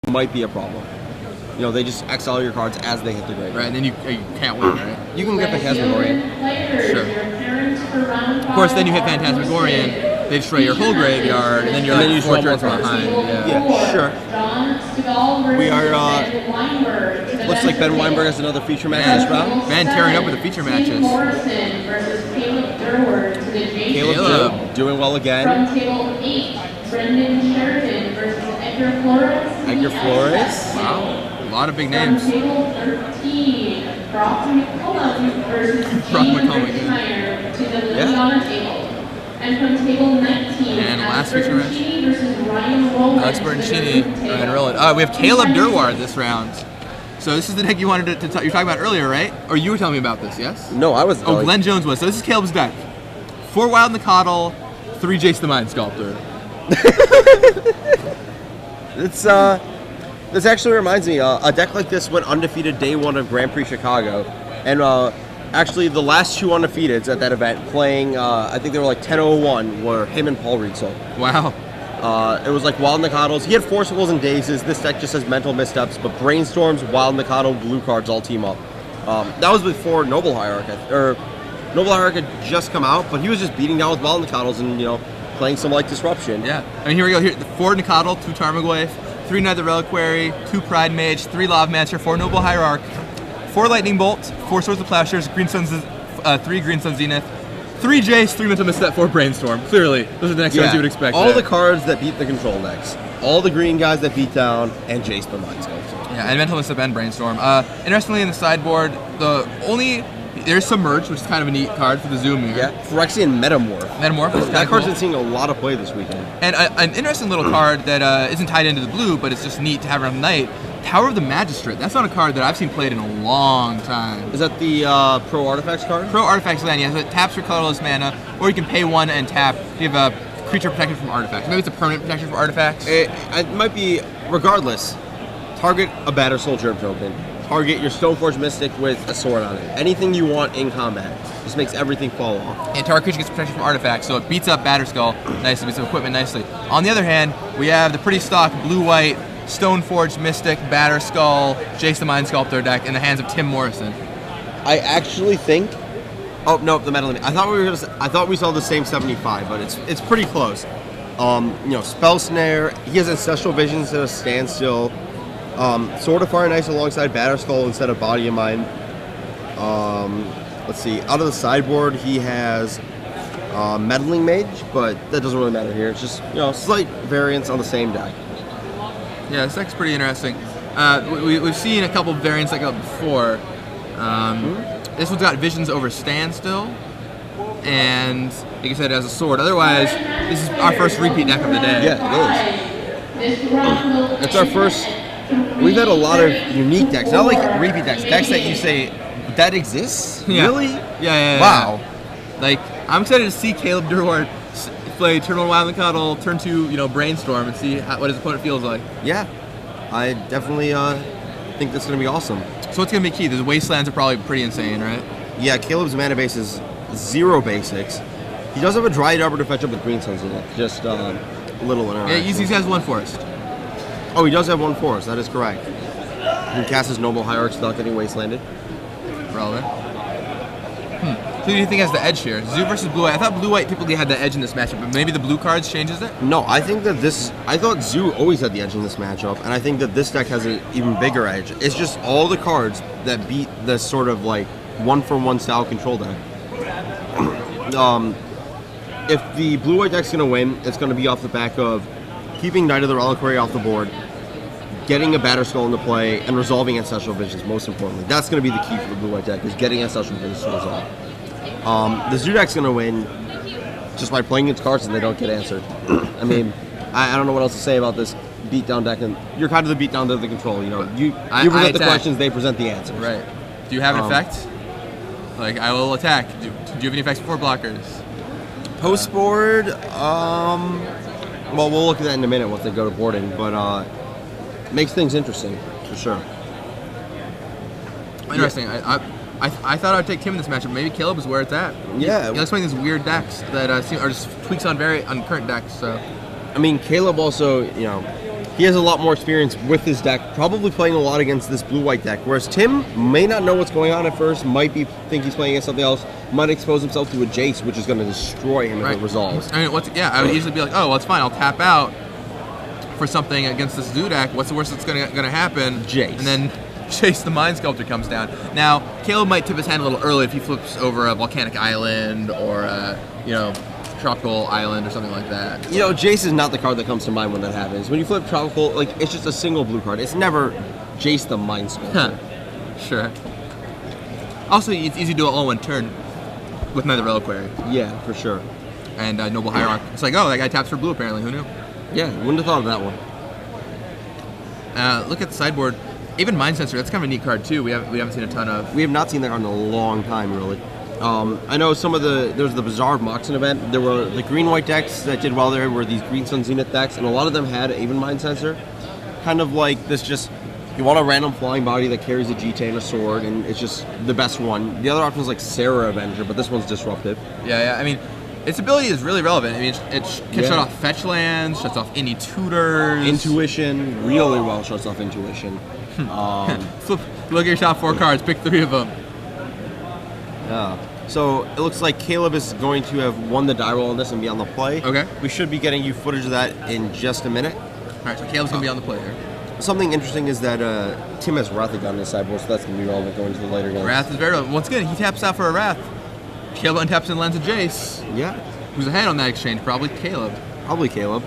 might be a problem. You know, they just exile your cards as they hit the graveyard. Right, and then you can't win, right? You can get Phantasmagorian. Sure. Of course, then you hit Phantasmagorian, they destroy your whole graveyard, and then you're like 4 turns behind. Yeah, sure. We are, looks like Ben Weinberg has another feature match this round. Man, tearing up with the feature matches. Morrison versus Durward to the Caleb doing well again. From table 8, Brendan Sheridan versus Edgar Flores. Edgar Flores. Wow, a lot of big names. From table 13, Brock McCollum versus James McIntyre to the Liliana table. And from table 19, And last feature match. versus Ryan Roland. Alex Bertoncini, Ryan Roland. We have Caleb Durward this round. So this is the deck you wanted to you're talking about earlier, right? Or you were telling me about this, yes? No, I was. Oh, Glenn Jones was. So this is Caleb's deck. 4 Wild in the Coddle, 3 Jace the Mind Sculptor. This actually reminds me, a deck like this went undefeated day 1 of Grand Prix Chicago, and actually the last 2 undefeateds at that event playing, I think they were like 10-01, were him and Paul Rietzel. Wow. It was like Wild in the Coddles. He had Forcibles and Dazes. This deck just has Mental Missteps, but Brainstorms, Wild in the Coddle, blue cards all team up. That was before Noble Hierarch, or Noble Hierarch had just come out, but he was just beating down with Wild in the Coddles and, you know, playing some like Disruption. Yeah. I mean, here we go. Here, 4 Nicodle, 2 Tarmogoyf, 3 Nether Reliquary, 2 Pride Mage, 3 Lovemancer, 4 Noble Hierarch, 4 Lightning Bolt, 4 Swords of Plowshares, 3 Green Sun Zenith, 3 Jace, 3 Mental Misstep, 4 Brainstorm. Clearly, those are the next ones you would expect. All the cards that beat the control decks. All the green guys that beat down, and Jace the Mind Sculptor. Yeah, and Mental Misstep and Brainstorm. Interestingly, in the sideboard, there's Submerge, which is kind of a neat card for the Zoom here. Yeah, Phyrexian Metamorph. Metamorph is That card's cool. been seeing a lot of play this weekend. And an interesting little card that isn't tied into the blue, but it's just neat to have around the night. Tower of the Magistrate. That's not a card that I've seen played in a long time. Is that the Pro Artifacts card? Pro Artifacts land, yeah. So it taps for colorless mana, or you can pay 1 and tap. You have a creature protected from artifacts. Maybe it's a permanent protection from artifacts. It might be, regardless, target a Batter Soul Germ token. Target your Stoneforge Mystic with a sword on it. Anything you want in combat. Just makes everything fall off. And target creature gets protection from artifacts, so it beats up Batterskull nicely, beats up equipment nicely. On the other hand, we have the pretty stock blue-white Stoneforge Mystic, Batterskull, Jace the Mind Sculptor deck in the hands of Tim Morrison. I actually think. Oh no, the metal. I thought we saw the same 75, but it's pretty close. You know, Spell Snare. He has Ancestral Vision instead of Standstill. Sword of Fire and Ice alongside Batterskull instead of Body of Mind. Let's see. Out of the sideboard, he has Meddling Mage, but that doesn't really matter here. It's just, you know, slight variance on the same deck. Yeah, this deck's pretty interesting. We've seen a couple variants like that before. This one's got Visions over Standstill, and like I said, it has a sword. Otherwise, this is our first repeat deck of the day. Yeah, it is. It's our first. We've had a lot of unique decks, not like repeat decks. Decks that you say that exists. Yeah. Really? Yeah. Wow. Like, I'm excited to see Caleb Durward play turn 1 Wild in the Coddle, turn 2, Brainstorm, and see what his opponent feels like. Yeah, I definitely think that's going to be awesome. So what's going to be key? The Wastelands are probably pretty insane, right? Yeah, Caleb's mana base is 0 basics. He does have a Dryad Arbor to fetch up with Green Suns in it. Just a little interaction. Yeah, he has 1 forest. Oh, he does have 1 forest. That is correct. He can cast his Noble Hierarch without getting Wastelanded. Relevant. Who do you think has the edge here? Zoo versus Blue-White. I thought Blue-White typically had the edge in this matchup, but maybe the blue cards changes it? No, I think that I thought Zoo always had the edge in this matchup, and I think that this deck has an even bigger edge. It's just all the cards that beat this sort of like 1-for-1 style control deck. If the Blue-White deck's going to win, it's going to be off the back of keeping Knight of the Reliquary off the board, getting a Batterskull into play, and resolving Ancestral Visions, most importantly. That's going to be the key for the Blue-White deck, is getting Ancestral Visions to resolve. The Zoo deck's going to win just by playing its cards and they don't get answered. I mean, I don't know what else to say about this beatdown deck. And you're kind of the beatdown to the control. You present the questions, they present the answers. Right. Do you have an effect? Like, I will attack. Do you have any effects before blockers? Post board, well, we'll look at that in a minute once they go to boarding, but makes things interesting, for sure. Interesting. Yeah. I thought I would take Tim in this matchup. Maybe Caleb is where it's at. Yeah. He likes playing these weird decks that are just tweaks on current decks. So, I mean, Caleb also, he has a lot more experience with his deck, probably playing a lot against this blue-white deck, whereas Tim may not know what's going on at first, might think he's playing against something else, might expose himself to a Jace, which is going to destroy him if it resolves. I mean, I would easily be like, oh, well, it's fine, I'll tap out for something against this Zoo deck. What's the worst that's going to happen? Jace. And then Jace the Mind Sculptor comes down. Now, Caleb might tip his hand a little early if he flips over a Volcanic Island or, Tropical Island or something like that. Jace is not the card that comes to mind when that happens. When you flip Tropical, like, it's just a single blue card. It's never Jace the Mind Sculptor. Sure. Also, it's easy to do it all in one turn with Neither Reliquary. Yeah, for sure. And Noble Hierarch. It's like, oh, that guy taps for blue apparently. Who knew? Yeah, wouldn't have thought of that one. Look at the sideboard. Even Mind Sensor, that's kind of a neat card too. We haven't seen a ton of. We have not seen that card in a long time, really. I know there's the Bizarre Moxen event. There were the green-white decks that did well there were these Green Sun Zenith decks, and a lot of them had even Mind Sensor. Kind of like this just, you want a random flying body that carries a GT and a sword, and it's just the best one. The other option is like Sarah Avenger, but this one's disruptive. Yeah, I mean, its ability is really relevant. I mean, it can shut off fetch lands, shuts off any tutors. Intuition, really well shuts off Intuition. Look at your top 4 cards, pick 3 of them. Yeah. So it looks like Caleb is going to have won the die roll on this and be on the play. Okay. We should be getting you footage of that in just a minute. All right, so Caleb's going to be on the play here. Something interesting is that Tim has Wrath on his sideboard, so that's going to be relevant going to the later games. Wrath is very relevant. Once again, he taps out for a Wrath. Caleb untaps and lands a Jace. Yeah. Who's ahead on that exchange? Probably Caleb. Caleb.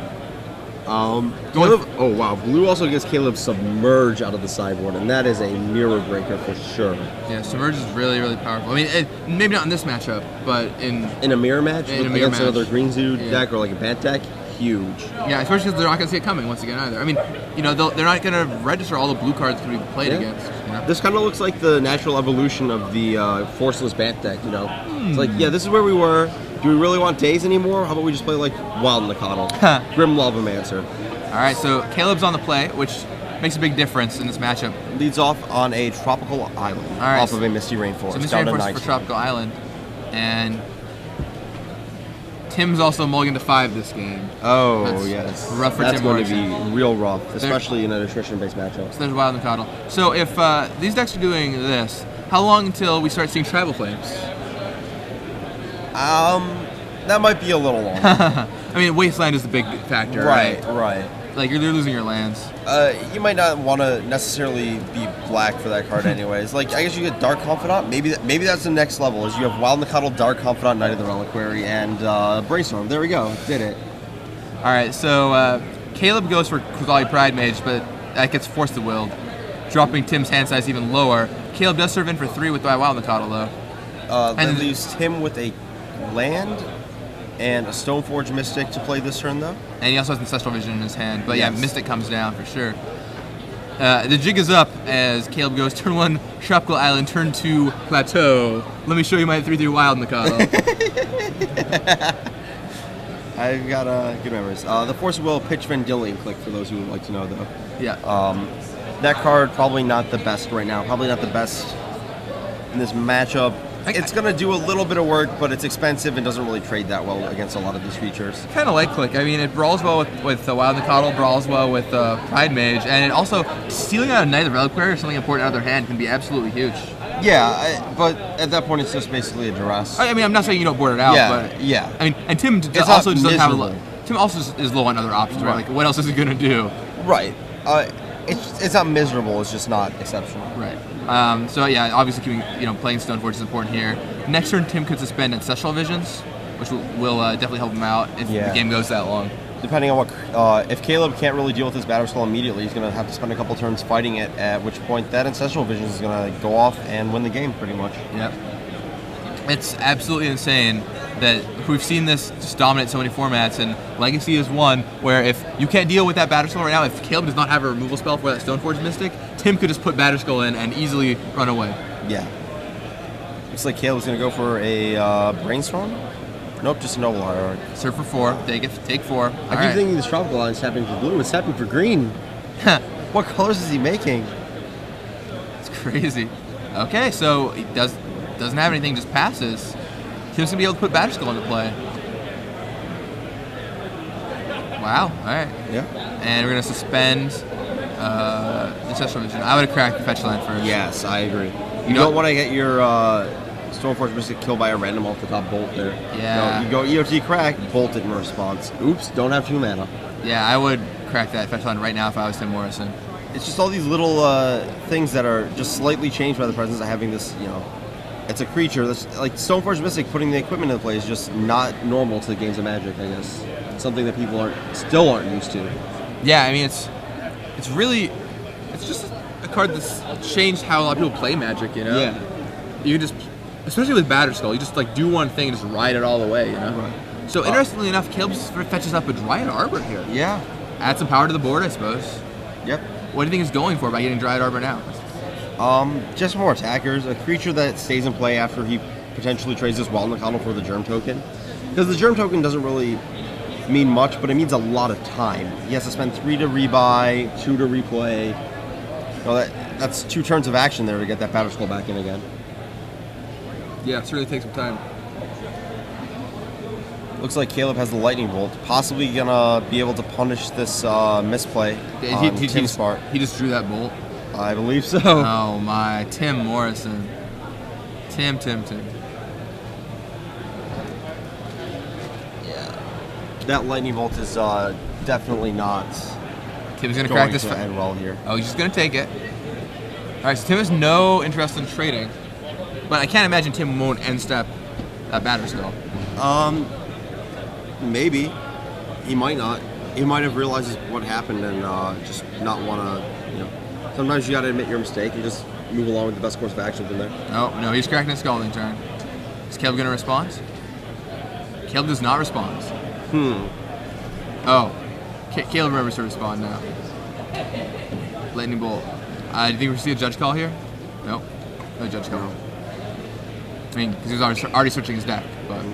Caleb, oh wow, blue also gets Caleb Submerge out of the sideboard, and that is a mirror breaker for sure. Yeah, Submerge is really, really powerful. I mean, maybe not in this matchup, but in a mirror match against another Green Zoo deck or like a Bat deck, huge. Yeah, especially because they're not going to see it coming once again either. I mean, they're not going to register all the blue cards that we played against. This kind of looks like the natural evolution of the Forceless Bat deck. It's like, this is where we were. Do we really want Days anymore? How about we just play like Wild Nacatl? Grim Lavamancer. All right, so Caleb's on the play, which makes a big difference in this matchup. Leads off on a Tropical Island off of a Misty Rainforest. So Misty Rainforest for Tropical Island. And Tim's also mulligan to 5 this game. Oh, That's yes. rough for That's Tim going to Morrison. be real rough, especially in an attrition-based matchup. So there's Wild Nacatl. So if these decks are doing this, how long until we start seeing Tribal Flames? That might be a little long. I mean, Wasteland is the big factor, right? Right. Like, you're losing your lands. You might not want to necessarily be black for that card anyways. Like, I guess you get Dark Confidant. Maybe that's the next level, is you have Wild Nacatl, Dark Confidant, Knight of the Reliquary, and Brainstorm. There we go. Did it. All right, so Caleb goes for Quality Pride Mage, but that gets Force the Willed, dropping Tim's hand size even lower. Caleb does serve in for 3 with Wild Nacatl, though. That leaves Tim with a land and a Stoneforge Mystic to play this turn, though. And he also has Ancestral Vision in his hand. But yeah, Mystic comes down for sure. The jig is up as Caleb goes turn 1, Tropical Island, turn 2, Plateau. Let me show you my 3/3 Wild Nacatl. I've got good memories. The Force of Will, Pitch Vendilion click, for those who would like to know, though. Yeah. That card, probably not the best right now. Probably not the best in this matchup. It's going to do a little bit of work, but it's expensive and doesn't really trade that well against a lot of these features. Kind of like Click. I mean, it brawls well with Wild Nacatl, brawls well with Pride Mage, and it also, stealing out a Knight of the Reliquary or something important out of their hand can be absolutely huge. Yeah, but at that point, it's just basically a duress. I mean, I'm not saying you don't board it out, but... Yeah. I mean, and Tim also doesn't have a... Tim also is low on other options, right? Like, what else is he going to do? Right. It's not miserable, it's just not exceptional. Right. So yeah, obviously playing Stoneforge is important here. Next turn, Tim could suspend Ancestral Visions, which will definitely help him out if the game goes that long. Depending on what, if Caleb can't really deal with his Battle Skull immediately, he's going to have to spend a couple turns fighting it, at which point that Ancestral Visions is going to go off and win the game, pretty much. Yep. It's absolutely insane that we've seen this just dominate so many formats, and Legacy is one where if you can't deal with that Batterskull right now, if Caleb does not have a removal spell for that Stoneforge Mystic, Tim could just put Batterskull in and easily run away. Yeah. Looks like Caleb's going to go for a Brainstorm. Nope, just a Noble Hierarch. Serve for 4, take 4. I keep thinking this Tropical Line is happening for blue, it's happening for green. What colors is he making? It's crazy. Okay, so he doesn't have anything, just passes. Tim's going to be able to put Batterskull into play. Wow. All right. Yeah. And we're gonna suspend Ancestral Vision. I would have cracked the fetch land first. Yes, I agree. You know- don't want to get your Stoneforge Mystic killed by a random off the top bolt there. Yeah. You go EOT crack, bolt it in response. Oops, don't have 2 mana. Yeah, I would crack that fetch land right now if I was Tim Morrison. It's just all these little things that are just slightly changed by the presence of having this, it's a creature that's like Stoneforge Mystic putting the equipment into play is just not normal to games of Magic, I guess. Something that people still aren't used to. Yeah, I mean it's just a card that's changed how a lot of people play Magic, you know? Yeah. You can just, especially with Batterskull, you just like do one thing and just ride it all the way, you know? Right. So interestingly enough, Caleb just fetches up a Dryad Arbor here. Yeah. Add some power to the board, I suppose. Yep. What do you think he's going for by getting Dryad Arbor now? Just more attackers. A creature that stays in play after he potentially trades this Wild Nakano for the Germ Token. Because the Germ Token doesn't really mean much, but it means a lot of time. He has to spend 3 to rebuy, 2 to replay. That's 2 turns of action there to get that Batterskull back in again. Yeah, it's really takes some time. Looks like Caleb has the Lightning Bolt, possibly gonna be able to punish this misplay on Tim's part. He just drew that bolt. I believe so. Oh my, Tim Morrison. Tim. Yeah. That Lightning Bolt is definitely not Tim's gonna crack going this. to end well here. Oh, he's just gonna take it. All right, so Tim has no interest in trading, but I can't imagine Tim won't end step that Batterskull. Maybe. He might not. He might have realized what happened and just not want to, Sometimes you got to admit your mistake and just move along with the best course of action from there. No, he's cracking a Scalding Turn. Is Caleb going to respond? Caleb does not respond. Oh. Caleb remembers to respond now. Lightning Bolt. Do you think we see a Judge Call here? Nope. No Judge Call. I mean, because he was already switching his deck, but...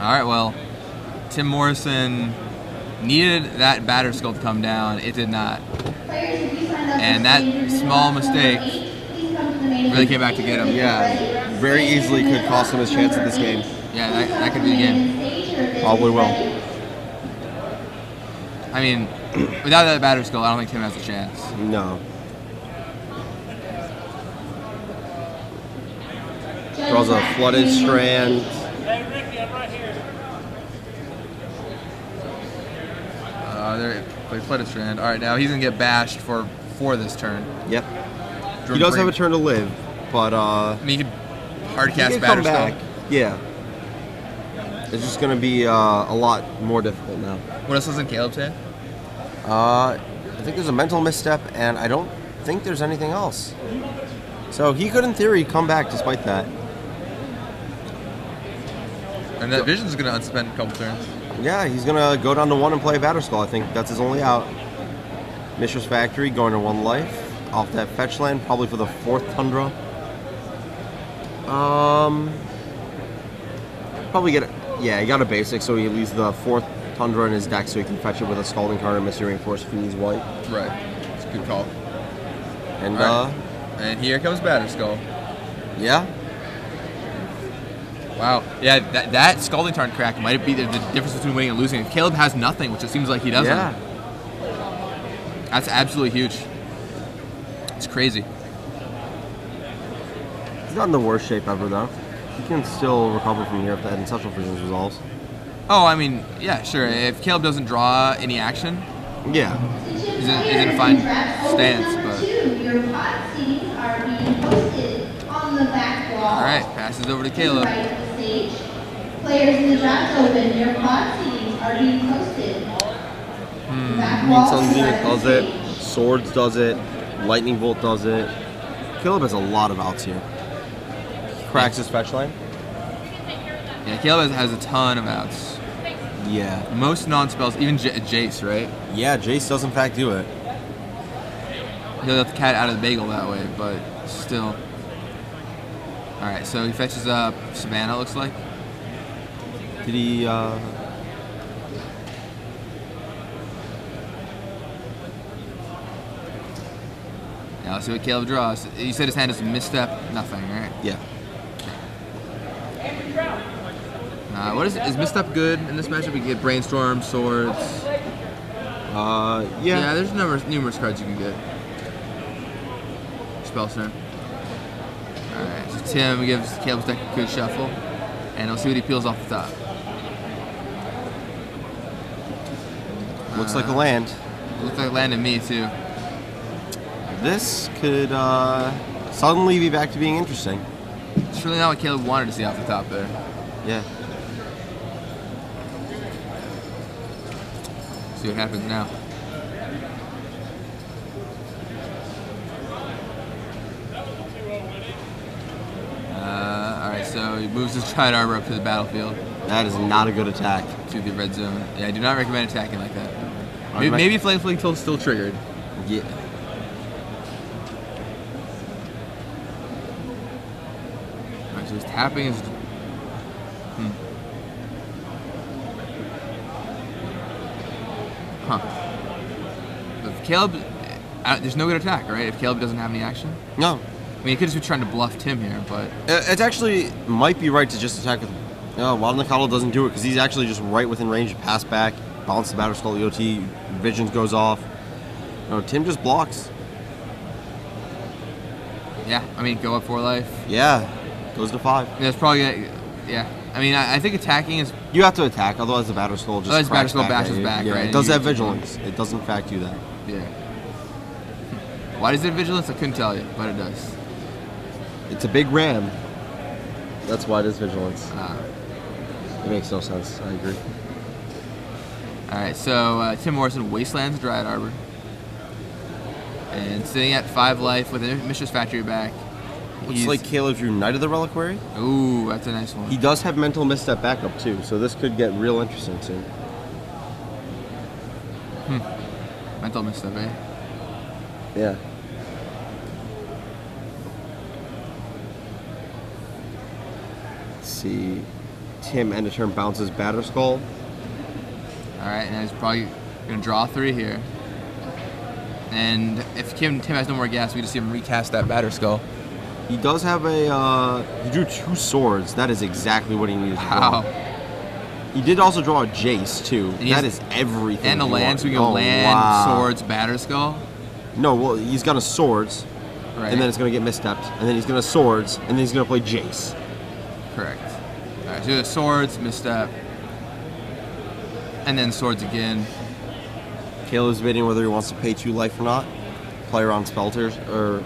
Alright, well, Tim Morrison needed that Batterskull to come down. It did not. And that small mistake really came back to get him. Yeah, very easily could cost him his chance at this game. Yeah, that could be the game. Probably will. I mean, without that Batterskull, I don't think Tim has a chance. No. Draws a Flooded Strand. They Flooded Strand. All right, now he's gonna get bashed for this turn. Yep. He does have a turn to live, but I mean, he could hard he cast can come Batterskull. back. Yeah. It's just gonna be a lot more difficult now. What else is in Caleb's hand? I think there's a mental misstep, and I don't think there's anything else. So he could, in theory, come back despite that. And that Vision's gonna unspend a couple turns. Yeah, he's gonna go down to 1 and play Batterskull. I think that's his only out. Mishra's Factory going to 1 life off that fetch land, probably for the 4th Tundra. Probably get it. Yeah, he got a basic, so he leaves the 4th Tundra in his deck, so he can fetch it with a Scalding card and Mystery Reinforce if he needs white. Right. It's a good call. And right. And here comes Batterskull. Yeah. Wow. Yeah, that Scalding Tarn crack might be the difference between winning and losing. If Caleb has nothing, which it seems like he doesn't. Yeah. That's absolutely huge. It's crazy. He's not in the worst shape ever, though. He can still recover from here if that Ancestral Vision resolves. Oh, I mean, yeah, sure. If Caleb doesn't draw any action, yeah, he's in a fine stance. But all right, passes over to Caleb. Players in the draft open, your pod seedings are being posted. Green Sun Zenith does it, Swords does it, Lightning Bolt does it. Caleb has a lot of outs here. Cracks his fetch line. Yeah, Caleb has a ton of outs. Yeah. Most non-spells, even Jace, right? Yeah, Jace does in fact do it. He'll let the cat out of the bagel that way, but still. Alright, so he fetches up Savannah, looks like. Did he, Yeah, let's see what Caleb draws. You said his hand is a misstep, nothing, right? Yeah. What is Misstep good in this matchup? We get Brainstorm, Swords. Yeah. There's numerous cards you can get. Spell Snare. Alright, so Tim gives Caleb's deck a good shuffle, and we'll see what he peels off the top. Looks like a land. Looks like land to me, too. This could suddenly be back to being interesting. It's really not what Caleb wanted to see off the top there. Yeah. See what happens now. Alright, so he moves his Giant Arbor up to the battlefield. That is not a good attack. To the red zone. Yeah, I do not recommend attacking like that. Maybe Flame Fling Tilt's still triggered. Yeah. Alright, so he's tapping his... If Caleb... there's no good attack, right? If Caleb doesn't have any action? No. I mean, he could just be trying to bluff Tim here, but... It actually might be right to just attack with... Wild Nikado doesn't do it because he's actually just right within range to pass back, bounce the Batter Skull EOT, Visions goes off. No, Tim just blocks. Yeah, I mean, go up 4 life. Yeah, goes to 5. Yeah, that's probably gonna... Yeah. I mean, I think attacking is... You have to attack, otherwise the Batter Skull just otherwise cracks Batter Skull back bashes back, yeah, right? It does have Vigilance. It does in fact do that. Yeah. Why does it have Vigilance? I couldn't tell you, but it does. It's a big ram. That's why it is Vigilance. It makes no sense. I agree. Alright, so Tim Morrison Wastelands Dryad Arbor. And sitting at 5 life with a Mistress Factory back. Looks like Caleb drew Knight of the Reliquary. Ooh, that's a nice one. He does have Mental Misstep backup too, so this could get real interesting soon. Mental Misstep, eh? Yeah. Let's see. Tim end of turn bounces Batter Skull. Alright, and he's probably going to draw 3 here. And if Tim has no more gas, we just see him recast that Batter Skull. He does have a, he drew 2 swords. That is exactly what he needed to draw. He did also draw a Jace, too. That is everything. And a land, so we can land, swords, Batter Skull. No, well, he's got a swords, right. And then it's going to get misstepped, and then he's going to swords, and then he's going to play Jace. Correct. Alright, so the swords, misstep, and then swords again. Caleb's debating whether he wants to pay 2 life or not. Play around Spelters, or...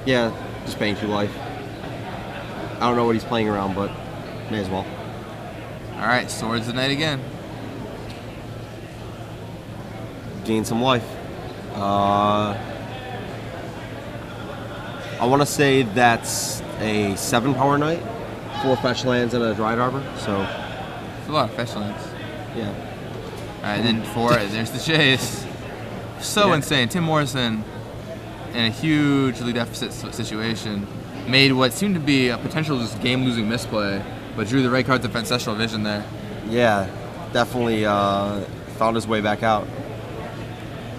Yeah, just paying 2 life. I don't know what he's playing around, but may as well. Alright, swords the Knight again. Gain some life. I want to say that's a 7 power Knight, 4 fetch lands and a Dryad Arbor, so... It's a lot of fetch lands. Yeah. Alright, and then 4, there's the chase. So insane. Tim Morrison, in a hugely deficit situation, made what seemed to be a potential just game-losing misplay, but drew the right card to Ancestral Vision there. Yeah, definitely found his way back out.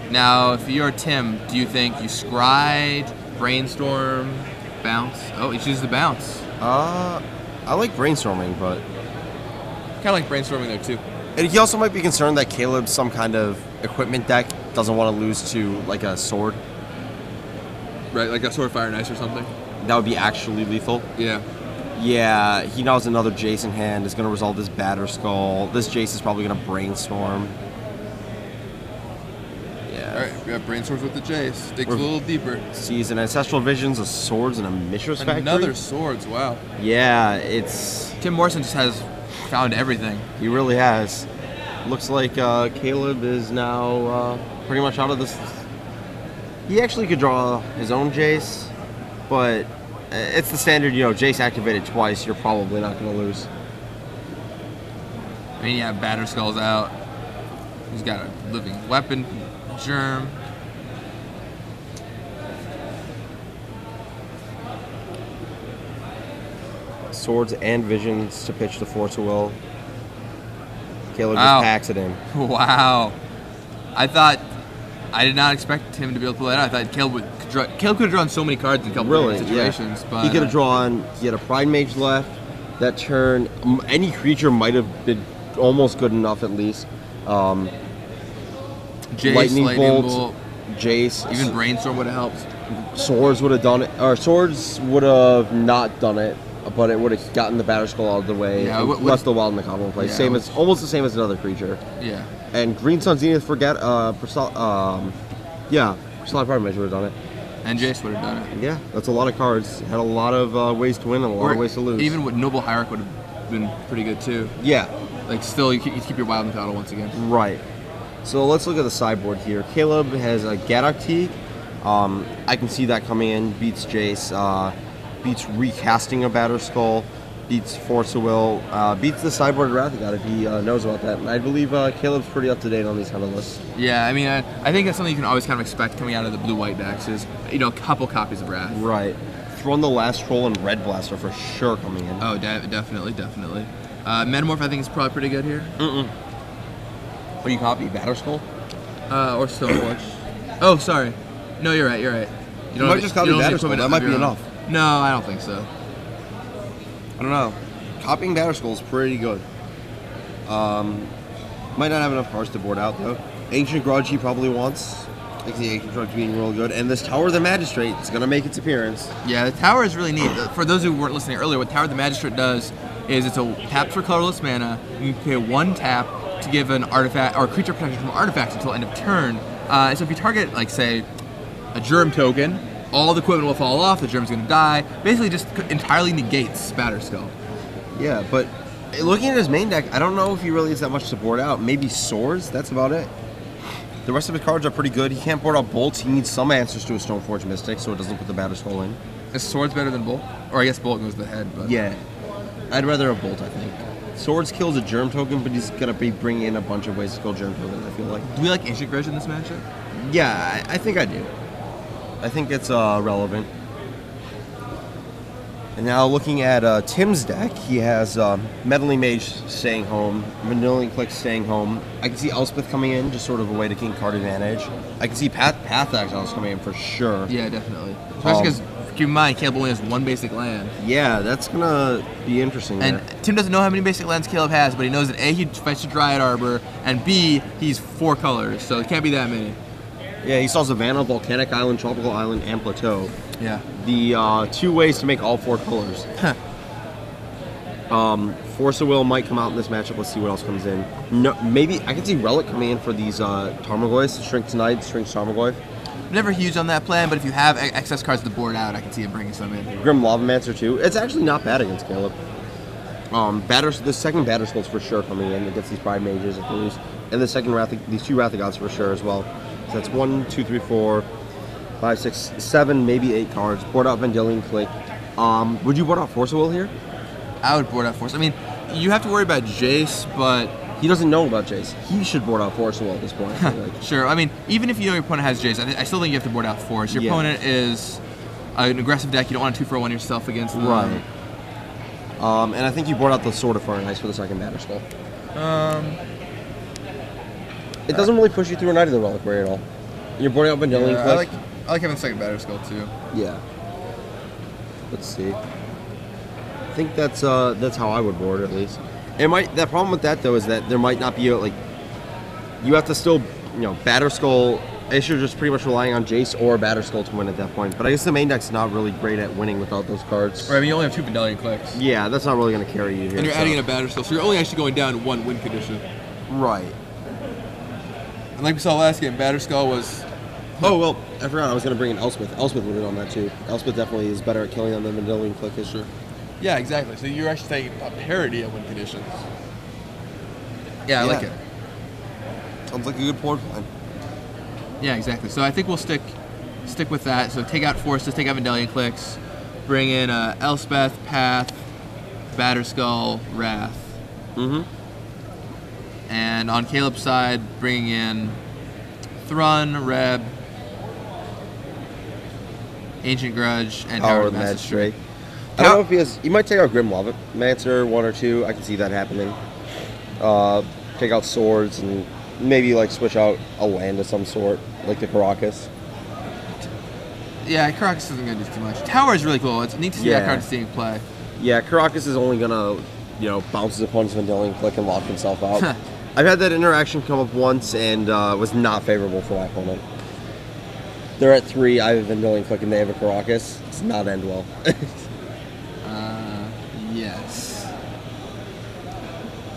Now, if you're Tim, do you think you scry, brainstorm, bounce? Oh, he chooses the bounce. I like brainstorming, but... Kind of like brainstorming there, too. And he also might be concerned that Caleb's some kind of equipment deck doesn't want to lose to, like, a sword. Right, like a Sword Fire and Ice or something? That would be actually lethal. Yeah. Yeah, he now has another Jace in hand, is going to resolve this Batter Skull. This Jace is probably going to brainstorm. Yeah. Alright, we got brainstorms with the Jace. Digs a little deeper. Sees an Ancestral Visions, a Swords, and a Mistress Factory. Another Swords, wow. Yeah, it's... Tim Morrison just has found everything. He really has. Looks like Caleb is now pretty much out of this. He actually could draw his own Jace, but it's the standard, Jace activated twice, you're probably not going to lose. I mean, yeah, Batter Skull's out. He's got a living weapon, Germ. Swords and Visions to pitch the Force of Will. Caleb just packs it in. Wow. I did not expect him to be able to pull that out. I thought Caleb could have drawn so many cards in a couple of situations. Yeah. But he could have drawn, he had a Pride Mage left, That turn, any creature might have been almost good enough at least. Jace, Lightning Bolt, Bolt, Jace. even Brainstorm would have helped. Swords would have done it, or Swords would have not done it, but it would have gotten the Batterskull out of the way. Yeah, and left the Wild Mikado in place. Yeah, Same as, almost the same as another creature. Yeah. And Green Sun Zenith Personified Pride Mage would have done it. And Jace would have done it. Yeah, that's a lot of cards. Had a lot of ways to win and a lot of ways to lose. Even with Noble Hierarch would have been pretty good too. Yeah. Like still, you keep your Wild Mikado once again. Right. So let's look at the sideboard here. Caleb has a Gaddock Teague. I can see that coming in. Beats Jace. Beats recasting a Batterskull. Beats Force of Will. Beats the sideboard Wrath God if he knows about that. And I believe Caleb's pretty up to date on these kind of lists. Yeah, I mean, I think that's something you can always kind of expect coming out of the blue-white decks is, a couple copies of Wrath. Right. Throwing the Last Troll and Red Blaster for sure coming in. Oh, definitely. Metamorph, I think, is probably pretty good here. What do you copy? Batterskull? Or Stoneforge. Oh, sorry. No, you're right. You might just copy Batterskull. That might be enough. No, I don't think so. I don't know. Copying Batterskull is pretty good. Might not have enough cards to board out, though. Ancient Grudge he probably wants. I can see Ancient Grudge being real good. And this Tower of the Magistrate is going to make its appearance. Yeah, the Tower is really neat. For those who weren't listening earlier, what Tower of the Magistrate does is it's a tap for colorless mana. You pay 1 tap to give an artifact or creature protection from artifacts until end of turn. So if you target, like, say, a Germ token, all the equipment will fall off, the Germ's going to die. Basically just entirely negates Batterskull. Yeah, but looking at his main deck, I don't know if he really has that much to board out. Maybe Swords, that's about it. The rest of his cards are pretty good. He can't board out Bolts. He needs some answers to a Stoneforge Mystic, so it doesn't put the Batterskull in. Is Swords better than Bolt? Or I guess Bolt goes to the head, but... Yeah. I'd rather a Bolt, I think. Swords kills a Germ token, but he's going to be bringing in a bunch of ways to kill Germ tokens, I feel like. Do we like Ancient Grudge in this matchup? Yeah, I think I do. I think it's relevant. And now looking at Tim's deck, he has Meddling Mage staying home, Vanillion Click staying home. I can see Elspeth coming in, just sort of a way to gain card advantage. I can see Path Exiles coming in for sure. Yeah, definitely. Especially because, keep in mind, Caleb only has 1 basic land. Yeah, that's going to be interesting And there. Tim doesn't know how many basic lands Caleb has, but he knows that A, he fights a Dryad Arbor, and B, he's 4 colors, so it can't be that many. Yeah, he saw Savannah, Volcanic Island, Tropical Island, and Plateau. Yeah. The 2 ways to make all 4 colors. Force of Will might come out in this matchup. Let's see what else comes in. No, maybe I can see Relic coming in for these Tarmogoyfs. Shrinks Knight, Shrinks Tarmogoyf. Never huge on that plan, but if you have excess cards to board out, I can see him bringing some in. Grim Lavamancer too. It's actually not bad against Caleb. The second Batterskull's for sure coming in against these Pride Mages if they lose. And the second these 2 Wrath of Gods for sure as well. So that's 1, 2, 3, 4, 5, 6, 7, maybe 8 cards. Board out Vendilion Click. Would you board out Force of Will here? I would board out Force. I mean, you have to worry about Jace, but... He doesn't know about Jace. He should board out Force of Will at this point. I feel like. Sure. I mean, even if you know your opponent has Jace, I still think you have to board out Force. Your opponent is an aggressive deck. You don't want to 2-for-1 yourself against them. Right. And I think you board out the Sword of Fahrenheit for the second Batterskull. It doesn't really push you through a Knight of the Reliquary at all. You're boarding out Vendilion Click. I like having second Batterskull too. Yeah. Let's see. I think that's how I would board at least. The problem with that though is that there might not be you have to still Batterskull. I should just pretty much relying on Jace or Batterskull to win at that point. But I guess the main deck's not really great at winning without those cards. Right, I mean, you only have 2 Vendilion Clicks. Yeah, that's not really going to carry you here. And you're adding in a Batterskull, so you're only actually going down 1 win condition. Right. And like we saw last game, Batterskull was... Oh, well, I forgot I was going to bring in Elspeth. Elspeth would have on that too. Elspeth definitely is better at killing them than Vendilion Click is. Sure. Yeah, exactly. So you're actually taking a parity of win conditions. Yeah, I like it. Sounds like a good board plan. Yeah, exactly. So I think we'll stick with that. So take out Forces, take out Vendilion Clicks, bring in Elspeth, Path, Batterskull, Wrath. Mm-hmm. And on Caleb's side, bringing in Thrun, Reb, Ancient Grudge, and Tower Tower of the Magistrate. I don't know if he has... He might take out Grim Lavamancer, 1 or 2. I can see that happening. Take out Swords and maybe switch out a land of some sort, like the Caracas. Yeah, Caracas isn't going to do too much. Tower is really cool. It's neat to see that card seeing play. Yeah, Caracas is only gonna, bounce his opponent's Vendilion Click and lock himself out. I've had that interaction come up once and was not favorable for my opponent. They're at 3, I have a Vendilion Click and they have a Caracas. It's not end well. Yes.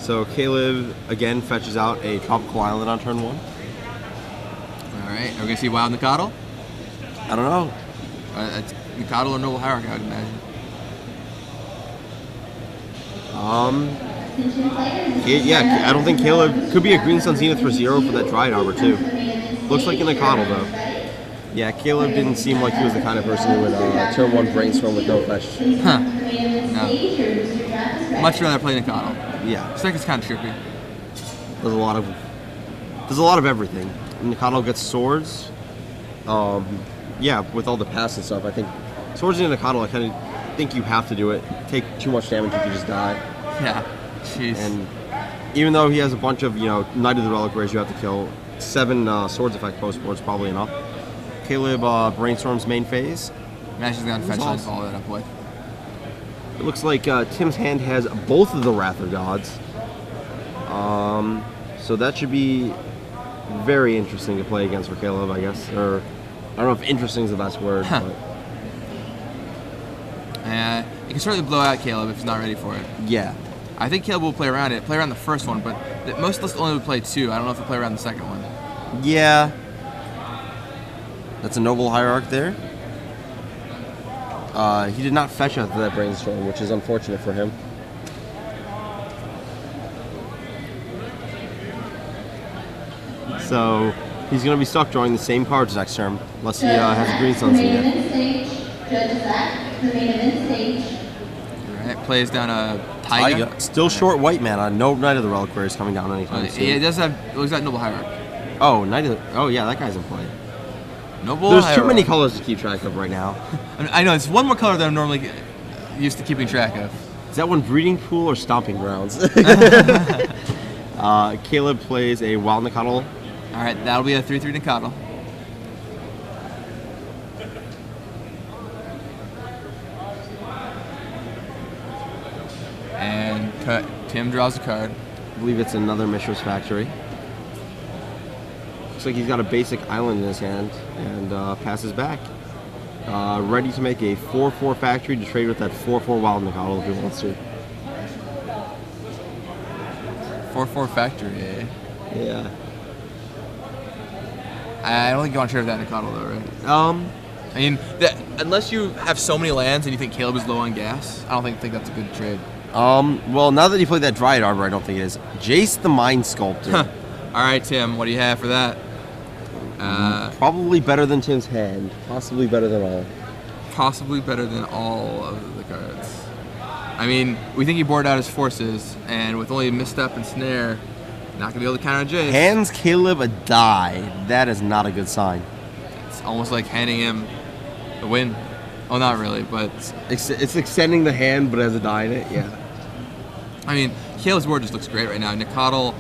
So Caleb again fetches out a Tropical Island on turn 1. Alright, are we gonna see Wild Nikadal? I don't know. It's Nikadal or Noble Hierarchy, I would imagine. Yeah, I don't think Caleb could be a Green Sun Zenith for 0 for that Dryad Arbor too. Looks like a Nikadal though. Yeah, Caleb didn't seem like he was the kind of person who would turn 1 Brainstorm with no fetch. Huh. No. Much rather play Nikadal. Yeah. I think it's kind of trippy. There's a lot of everything. Nikadal gets swords. Yeah, with all the pass and stuff, I think swords in Nikadal, I kind of think you have to do it. Take too much damage, you could just die. Yeah. Jeez. And even though he has a bunch of, Knight of the Reliquaries you have to kill, 7 swords effect post board is probably enough. Caleb Brainstorm's main phase. Imagine he's gonna fetch and follow that up with. It looks like Tim's hand has both of the Wrath of Gods. So that should be very interesting to play against for Caleb, I guess. Or I don't know if interesting is the best word. Huh. But You can certainly blow out Caleb if he's not ready for it. yeah. I think Caleb will play around the first one, but most lists only would play 2. I don't know if he'll play around the second one. Yeah. That's a Noble Hierarch there. He did not fetch after that Brainstorm, which is unfortunate for him. So he's going to be stuck drawing the same cards next turn, unless he has a Green Sun Zenith. Alright, plays down a Taiga. Still short white mana. No Knight of the Reliquary is coming down anytime soon. Yeah, it does have. He's got Noble Hierarch. Oh, yeah, that guy's in play. Noble There's Hierarch. too many colors to keep track of right now. I know, it's one more color that I'm normally used to keeping track of. Is that one Breeding Pool or Stomping Grounds? Caleb plays a Wild Nikadal. Alright, that'll be a 3/3 Nikadal. And Tim draws a card. I believe it's another Mishra's Factory. Looks like he's got a basic island in his hand and passes back. Ready to make a 4/4 Factory to trade with that 4/4 Wild Nikadal if he wants to. 4/4 Factory, eh? Yeah. I don't think you want to trade with that Nikadal though, right? I mean, unless you have so many lands and you think Caleb is low on gas, I don't think that's a good trade. Well, now that he played that Dryad Arbor, I don't think it is. Jace the Mind Sculptor. All right, Tim, what do you have for that? Probably better than Tim's hand. Possibly better than all. Possibly better than all of the cards. I mean, we think he bored out his forces, and with only Misstep and Snare, not going to be able to counter Jace. Hands Caleb a die. That is not a good sign. It's almost like handing him a win. Oh, not really, but... It's extending the hand, but has a die in it, yeah. I mean, Caleb's board just looks great right now. Nikadal,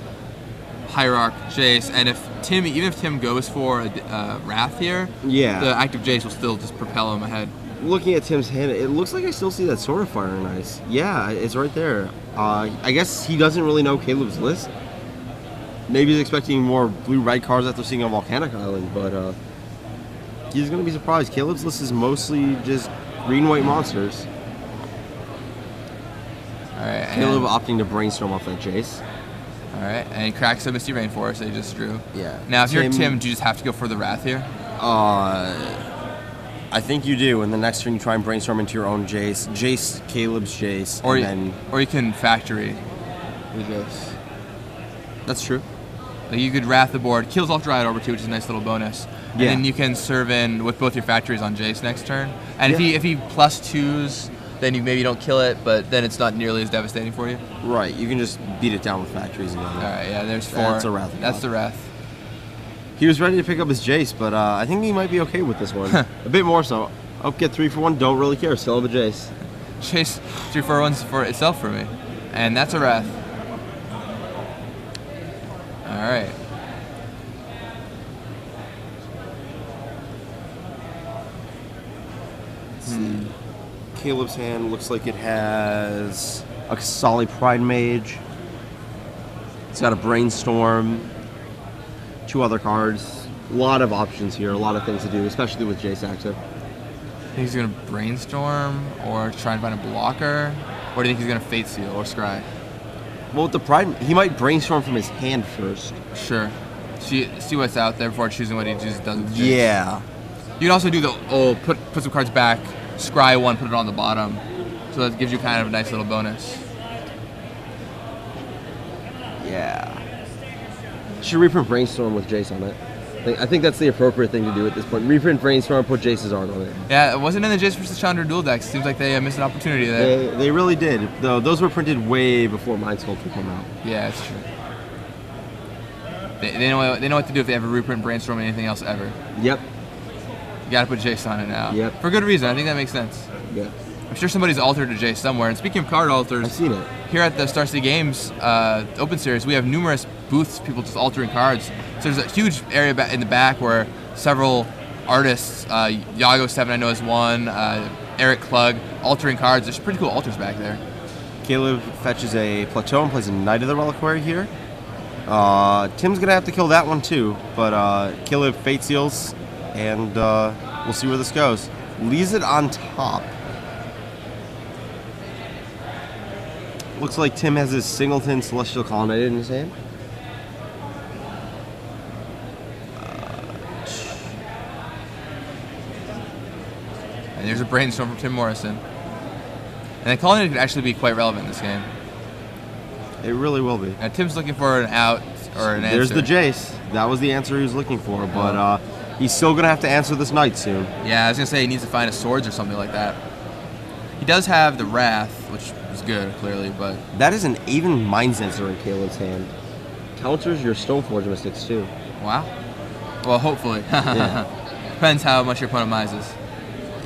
Hierarch, Jace, and even if Tim goes for a Wrath here, yeah, the active Jace will still just propel him ahead. Looking at Tim's hand, it looks like I still see that Sword of Fire Nice. Yeah, it's right there. I guess he doesn't really know Caleb's list. Maybe he's expecting more blue-red cards after seeing a Volcanic Island, but he's going to be surprised. Caleb's list is mostly just green-white monsters. All right, Caleb opting to Brainstorm off that Jace. All right, and he cracks a Misty Rainforest that he just drew. Yeah. Now, if you're Tim, do you just have to go for the Wrath here? I think you do, and the next turn you try and Brainstorm into your own Jace. Caleb's Jace, or then you can Factory with Jace. That's true. Like you could Wrath the board, kills off Dryad Arbor too, which is a nice little bonus. And then you can serve in with both your factories on Jace next turn. And if he +2s, then you maybe don't kill it, but then it's not nearly as devastating for you. Right, you can just beat it down with factories and all right, yeah, there's 4. That's a Wrath. That's the Wrath. He was ready to pick up his Jace, but I think he might be okay with this one. A bit more so. Oh, get 3 for 1, don't really care, still have a Jace. Jace 3 for 1's for itself for me. And that's a Wrath. Alright. Caleb's hand looks like it has a solid Pride Mage. It's got a Brainstorm, 2 other cards. A lot of options here, a lot of things to do, especially with Jace active. Think he's gonna Brainstorm or try and find a blocker, or do you think he's gonna Fate Seal or Scry? Well, with the Pride, he might Brainstorm from his hand first. Sure. See what's out there before choosing what he just does with Jace. Yeah. You can also do the put some cards back, Scry 1, put it on the bottom, so that gives you kind of a nice little bonus. Yeah. Should reprint Brainstorm with Jace on it. I think that's the appropriate thing to do at this point. Reprint Brainstorm, put Jace's art on it. Yeah, it wasn't in the Jace vs. Chandra duel decks. Seems like they missed an opportunity there. They really did. Though those were printed way before Mind Sculptor came out. Yeah, that's true. They know what to do if they ever reprint Brainstorm or anything else ever. Yep. You gotta put Jace on it now. Yep. For good reason. I think that makes sense. Yeah. I'm sure somebody's altered to Jace somewhere. And speaking of card alters, I've seen it. Here at the Star City Games Open Series, we have numerous booths, people just altering cards. So there's a huge area in the back where several artists, Yago7 I know is one, Eric Klug, altering cards. There's pretty cool alters back there. Caleb fetches a Plateau and plays a Knight of the Reliquary here. Tim's going to have to kill that one too, but Caleb Fate Seals, and we'll see where this goes. Leaves it on top. Looks like Tim has his Singleton Celestial Colonnade in his hand. And there's a Brainstorm from Tim Morrison. And the Colonnade could actually be quite relevant in this game. It really will be. Now Tim's looking for an out or an answer. There's the Jace. That was the answer he was looking for, but he's still going to have to answer this Knight soon. Yeah, I was going to say he needs to find a Swords or something like that. He does have the Wrath, which is good, clearly, but... That is an even Mind Sensor in Caleb's hand. Counters your Stoneforge Mystics, too. Wow. Well, hopefully. Yeah. Depends how much your opponent mises.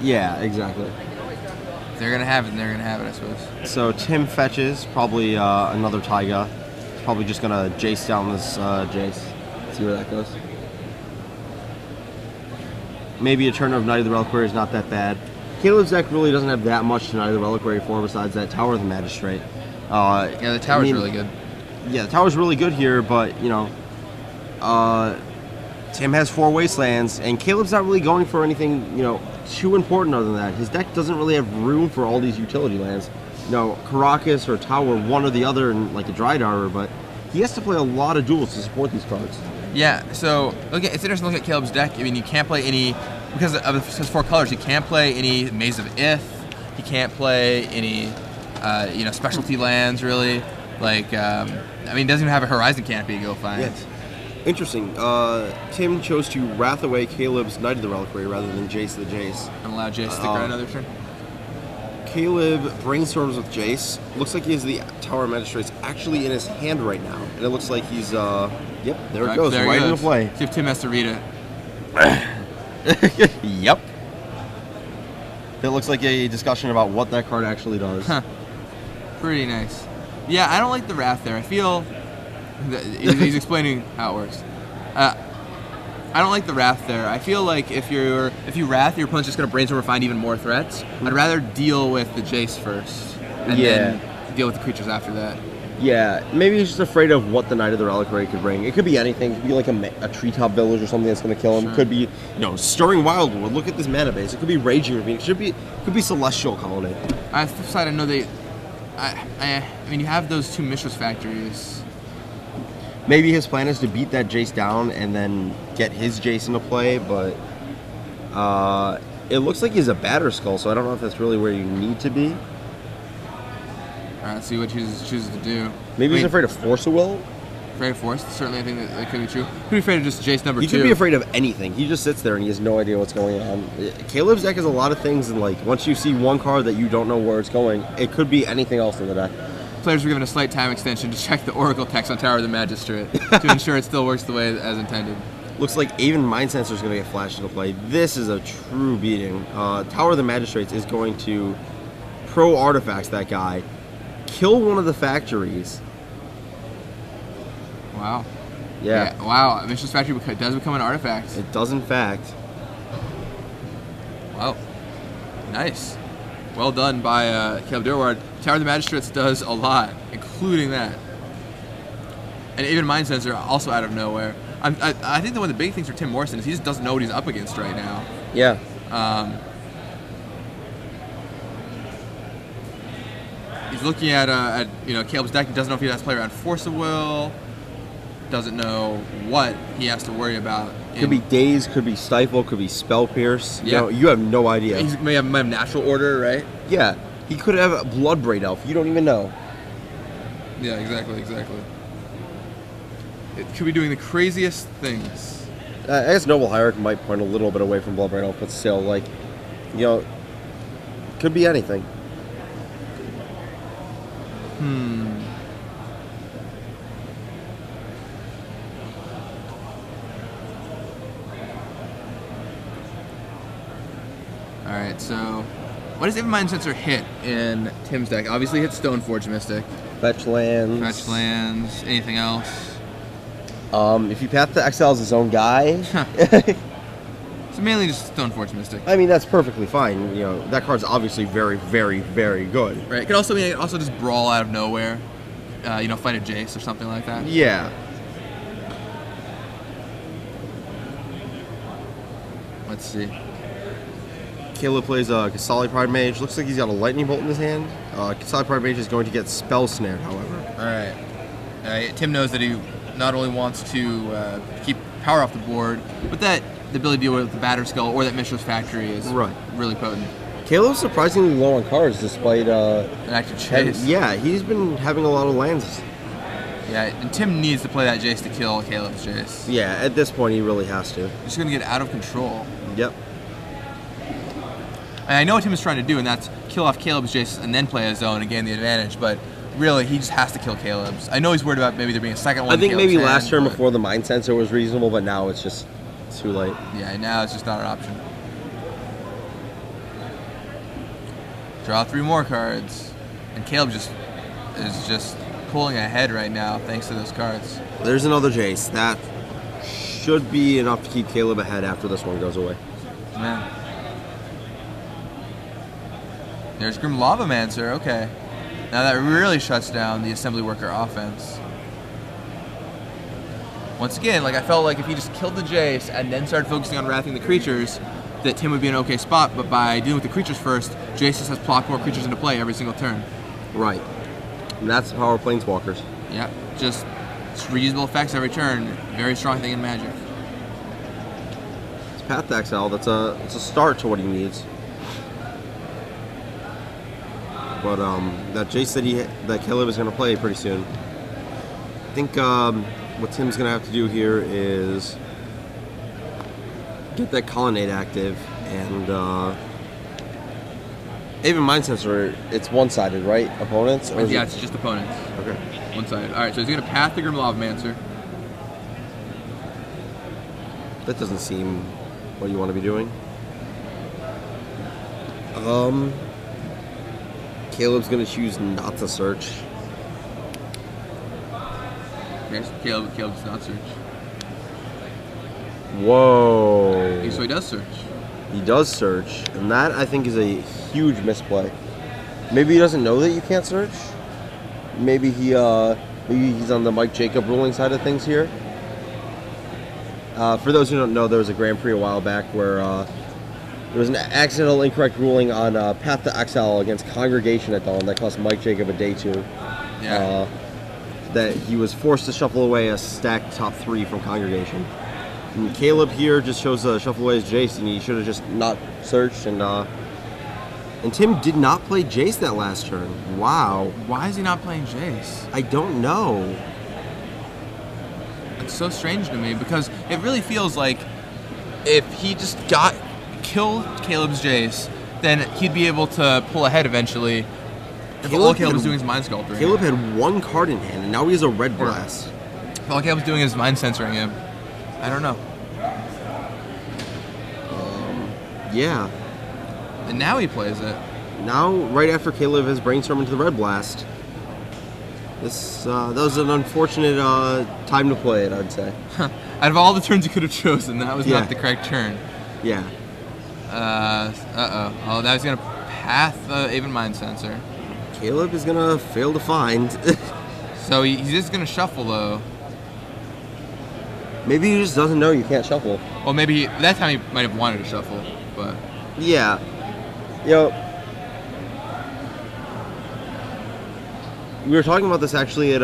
Yeah, exactly. If they're going to have it, then they're going to have it, I suppose. So Tim fetches probably another Taiga. He's probably just going to Jace down this Jace. See where that goes. Maybe a turn of Knight of the Reliquary is not that bad. Caleb's deck really doesn't have that much to Knight of the Reliquary for besides that Tower of the Magistrate. Yeah, the Tower's really good. Yeah, the Tower's really good here, but, you know, Tim has 4 Wastelands, and Caleb's not really going for anything, you know, too important other than that. His deck doesn't really have room for all these utility lands. You know, Caracas or Tower, one or the other, and like a Dryad Arbor, but he has to play a lot of duels to support these cards. Yeah, so it's interesting to look at Caleb's deck. I mean, you can't play any, because of his 4 colors, you can't play any Maze of Ith. He can't play any, you know, specialty lands, really. Like, I mean, he doesn't even have a Horizon Canopy to go find. Yes. Interesting. Tim chose to Wrath away Caleb's Knight of the Reliquary rather than Jace the Jace. And allow Jace to stick around another turn. Caleb brainstorms with Jace. Looks like he has the Tower of Magistrates actually in his hand right now. And it looks like he's, yep, there it goes, right into play. See if Tim has to read it. Yep. It looks like a discussion about what that card actually does. Huh. Pretty nice. Yeah, I don't like the Wrath there. I feel he's explaining how it works. I don't like the Wrath there. I feel like if you Wrath, your opponent's just going to brainstorm or find even more threats. I'd rather deal with the Jace first, and then deal with the creatures after that. Yeah, maybe he's just afraid of what the Knight of the Reliquary could bring. It could be anything. It could be like a treetop village or something that's going to kill him. Sure. It could be, you know, Stirring Wildwood. Look at this mana base. It could be Raging Ravine. It could be Celestial Colonnade. On the flip side, I know I mean, you have those 2 Mishra's Factories. Maybe his plan is to beat that Jace down and then get his Jace into play, but it looks like he's a Batterskull, so I don't know if that's really where you need to be. Alright, let's see what he chooses to do. Maybe he's afraid of Force of Will. Afraid of Force? Certainly, I think that could be true. Could be afraid of just Jace number 2. He could be afraid of anything. He just sits there and he has no idea what's going on. Caleb's deck has a lot of things, and like once you see one card that you don't know where it's going, it could be anything else in the deck. Players were given a slight time extension to check the Oracle text on Tower of the Magistrate to ensure it still works the way as intended. Looks like even Mind Sensor is going to get flashed into play. This is a true beating. Tower of the Magistrates is going to pro artifacts that guy, kill one of the factories. Wow. Yeah. Wow. Mishra's Factory does become an artifact. It does, in fact. Wow. Nice. Well done by Caleb Durward. Tower of the Magistrates does a lot, including that. And even Mind Sensor also out of nowhere. I think that one of the big things for Tim Morrison is he just doesn't know what he's up against right now. Yeah. He's looking at Caleb's deck. He doesn't know if he has to play around Force of Will. Doesn't know what he has to worry about. Could be Daze, could be Stifle, could be Spell Pierce. Yeah. You have no idea. He may have Natural Order, right? Yeah. He could have a Bloodbraid Elf. You don't even know. Yeah, exactly. It could be doing the craziest things. I guess Noble Hierarch might point a little bit away from Bloodbraid Elf, but still, like, could be anything. Alright, so what does Even Mind Sensor hit in Tim's deck? Obviously hits Stoneforge Mystic. Fetch lands. Anything else? If you path to exile as his own guy. So mainly just Stoneforge Mystic. I mean, that's perfectly fine. That card's obviously very, very, very good. Right. It could also mean just brawl out of nowhere. Fight a Jace or something like that. Yeah. Let's see. Caleb plays a Kasali Pride Mage. Looks like he's got a Lightning Bolt in his hand. Kasali Pride Mage is going to get Spell Snared, however. Alright. Tim knows that he not only wants to keep power off the board, but that the ability to deal with the Batter Skull or that Mishra's Factory is really potent. Caleb's surprisingly low on cards despite an active Chase. Yeah, he's been having a lot of lands. Yeah, and Tim needs to play that Jace to kill Caleb's Jace. Yeah, at this point he really has to. He's going to get out of control. Yep. And I know what Tim is trying to do, and that's kill off Caleb's Jace and then play his own and gain the advantage, but really, he just has to kill Caleb's. I know he's worried about maybe there being a second one. I think maybe last turn before the Mind Sensor was reasonable, but now it's just too late. Yeah, now it's just not an option. Draw 3 more cards, and Caleb is just pulling ahead right now thanks to those cards. There's another Jace. That should be enough to keep Caleb ahead after this one goes away. Man. There's Grim Lavamancer, okay. Now that really shuts down the Assembly Worker offense. Once again, I felt like if he just killed the Jace and then started focusing on wrathing the creatures, that Tim would be in an okay spot, but by dealing with the creatures first, Jace just has plopped more creatures into play every single turn. Right. And that's the power of Planeswalkers. Yeah, just reusable effects every turn. Very strong thing in Magic. It's Path to Exile. It's a start to what he needs. But that Jace that Caleb is going to play pretty soon. I think what Tim's going to have to do here is get that Colonnade active, and even Mind Sensor, it's one-sided, right? Opponents? Or Yeah, it's just opponents. Okay. One-sided. Alright, so he's going to path the Grim Lavamancer. That doesn't seem what you want to be doing. Caleb's going to choose not to search. Okay, so Caleb does not search. Whoa. Okay, so he does search. He does search, and that, I think, is a huge misplay. Maybe he doesn't know that you can't search. Maybe he's on the Mike Jacob ruling side of things here. For those who don't know, there was a Grand Prix a while back where there was an accidental incorrect ruling on Path to Exile against Congregation at Dawn that cost Mike Jacob a day 2. Yeah. That he was forced to shuffle away a stacked top 3 from Congregation. And Caleb here just chose to shuffle away his Jace, and he should have just not searched. And Tim did not play Jace that last turn. Wow. Why is he not playing Jace? I don't know. It's so strange to me because it really feels like if he just killed Caleb's Jace, then he'd be able to pull ahead eventually. If all Caleb was doing his Mind Sculpting. Caleb had 1 card in hand, and now he has a Red Blast. If all Caleb was doing is Mind Censoring him. I don't know. Yeah. And now he plays it. Now, right after Caleb has brainstormed into the Red Blast, that was an unfortunate time to play it, I'd say. Out of all the turns you could have chosen, that was not the correct turn. Yeah. Uh-oh. Oh, now he's going to Path Even Mind Sensor. Caleb is gonna fail to find. So he's just gonna shuffle though. Maybe he just doesn't know you can't shuffle. Well, maybe that time he might have wanted to shuffle, but Yeah. Yo. We were talking about this actually at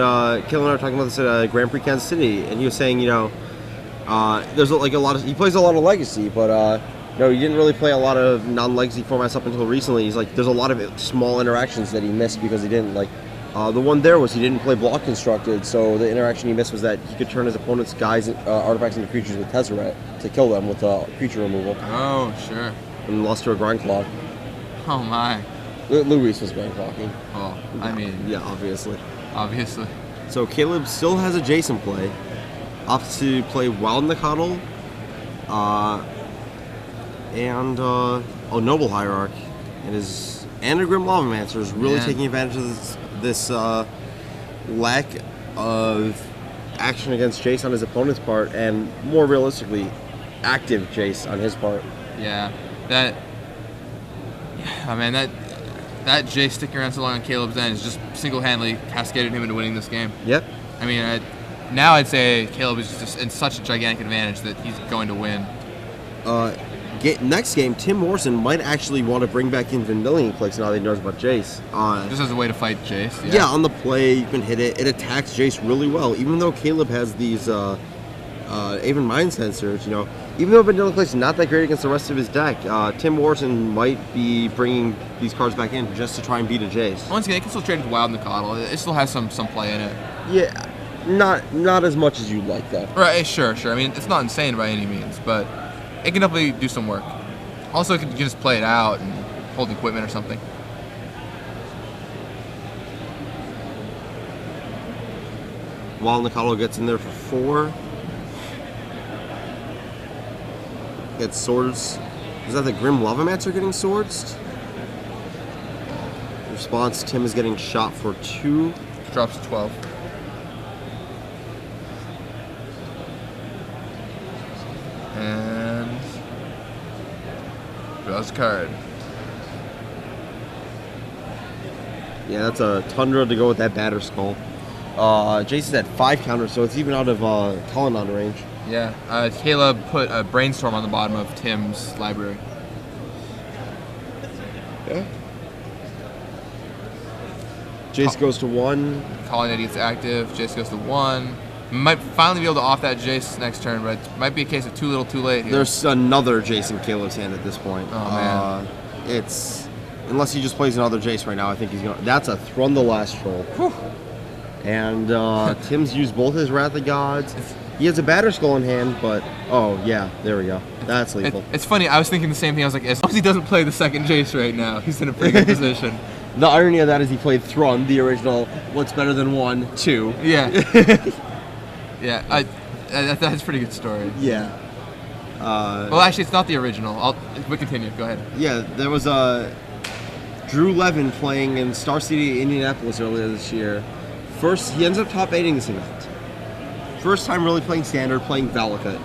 Killer and I were talking about this at Grand Prix Kansas City, and he was saying, there's like a lot of, he plays a lot of Legacy, but no, he didn't really play a lot of non-Legacy formats up until recently. He's like, there's a lot of small interactions that he missed because he didn't like. The one there was he didn't play block constructed, so the interaction he missed was that he could turn his opponent's guys artifacts into creatures with Tezzeret to kill them with creature removal. Oh, sure. And lost to a grind clock. Oh my. Luis was grind clocking. Oh, I mean, Yeah, obviously. obviously. So Caleb still has a Jason play. Opts to play Wild Nikotl, and Noble Hierarch, and a Grim Lavamancer is really taking advantage of this lack of action against Jace on his opponent's part, and more realistically, active Jace on his part. Yeah, that Jace sticking around so long on Caleb's end is just single-handedly cascaded him into winning this game. Yep. I mean, now I'd say Caleb is just in such a gigantic advantage that he's going to win. Next game, Tim Morrison might actually want to bring back in Vendilion Clicks now that he knows about Jace. Just as a way to fight Jace. Yeah, on the play, you can hit it. It attacks Jace really well, even though Caleb has these Even Mind Sensors, Even though Vendilion Clicks is not that great against the rest of his deck, Tim Morrison might be bringing these cards back in just to try and beat a Jace. Once again, it can still trade with Wild Nikotl. It still has some play in it. Yeah, not as much as you'd like, though. Right, sure. I mean, it's not insane by any means, but it can definitely do some work. Also, you can just play it out and hold equipment or something. Wild Nikotl gets in there for 4. Gets swords. Is that the Grim Lavamancer getting swords? Response, Tim is getting shot for 2. Drops to 12. And draws a card. Yeah, that's a Tundra to go with that Batter Skull. Jason's at 5 counters, so it's even out of Colonnon range. Yeah, Caleb put a Brainstorm on the bottom of Tim's library. Yeah. Jace goes to 1. Calling it gets active. Jace goes to 1. Might finally be able to off that Jace next turn, but it might be a case of too little, too late here. There's another Jace in Caleb's hand at this point. Oh, man. It's... Unless he just plays another Jace right now, I think he's going to... That's a Thrun the Lastral. Whew. And Tim's used both his Wrath of Gods. He has a Batter Skull in hand, but... Oh, yeah. There we go. That's lethal. It's funny. I was thinking the same thing. I was like, as long as he doesn't play the second Jace right now, he's in a pretty good position. The irony of that is he played Thrun, the original What's Better Than 1, 2. Yeah. Yeah, that's a pretty good story. Yeah. Well, actually, it's not the original. We'll continue. Go ahead. Yeah, there was Drew Levin playing in Star City, Indianapolis earlier this year. First, he ends up top 8ing this event. First time really playing Standard, playing Valakut,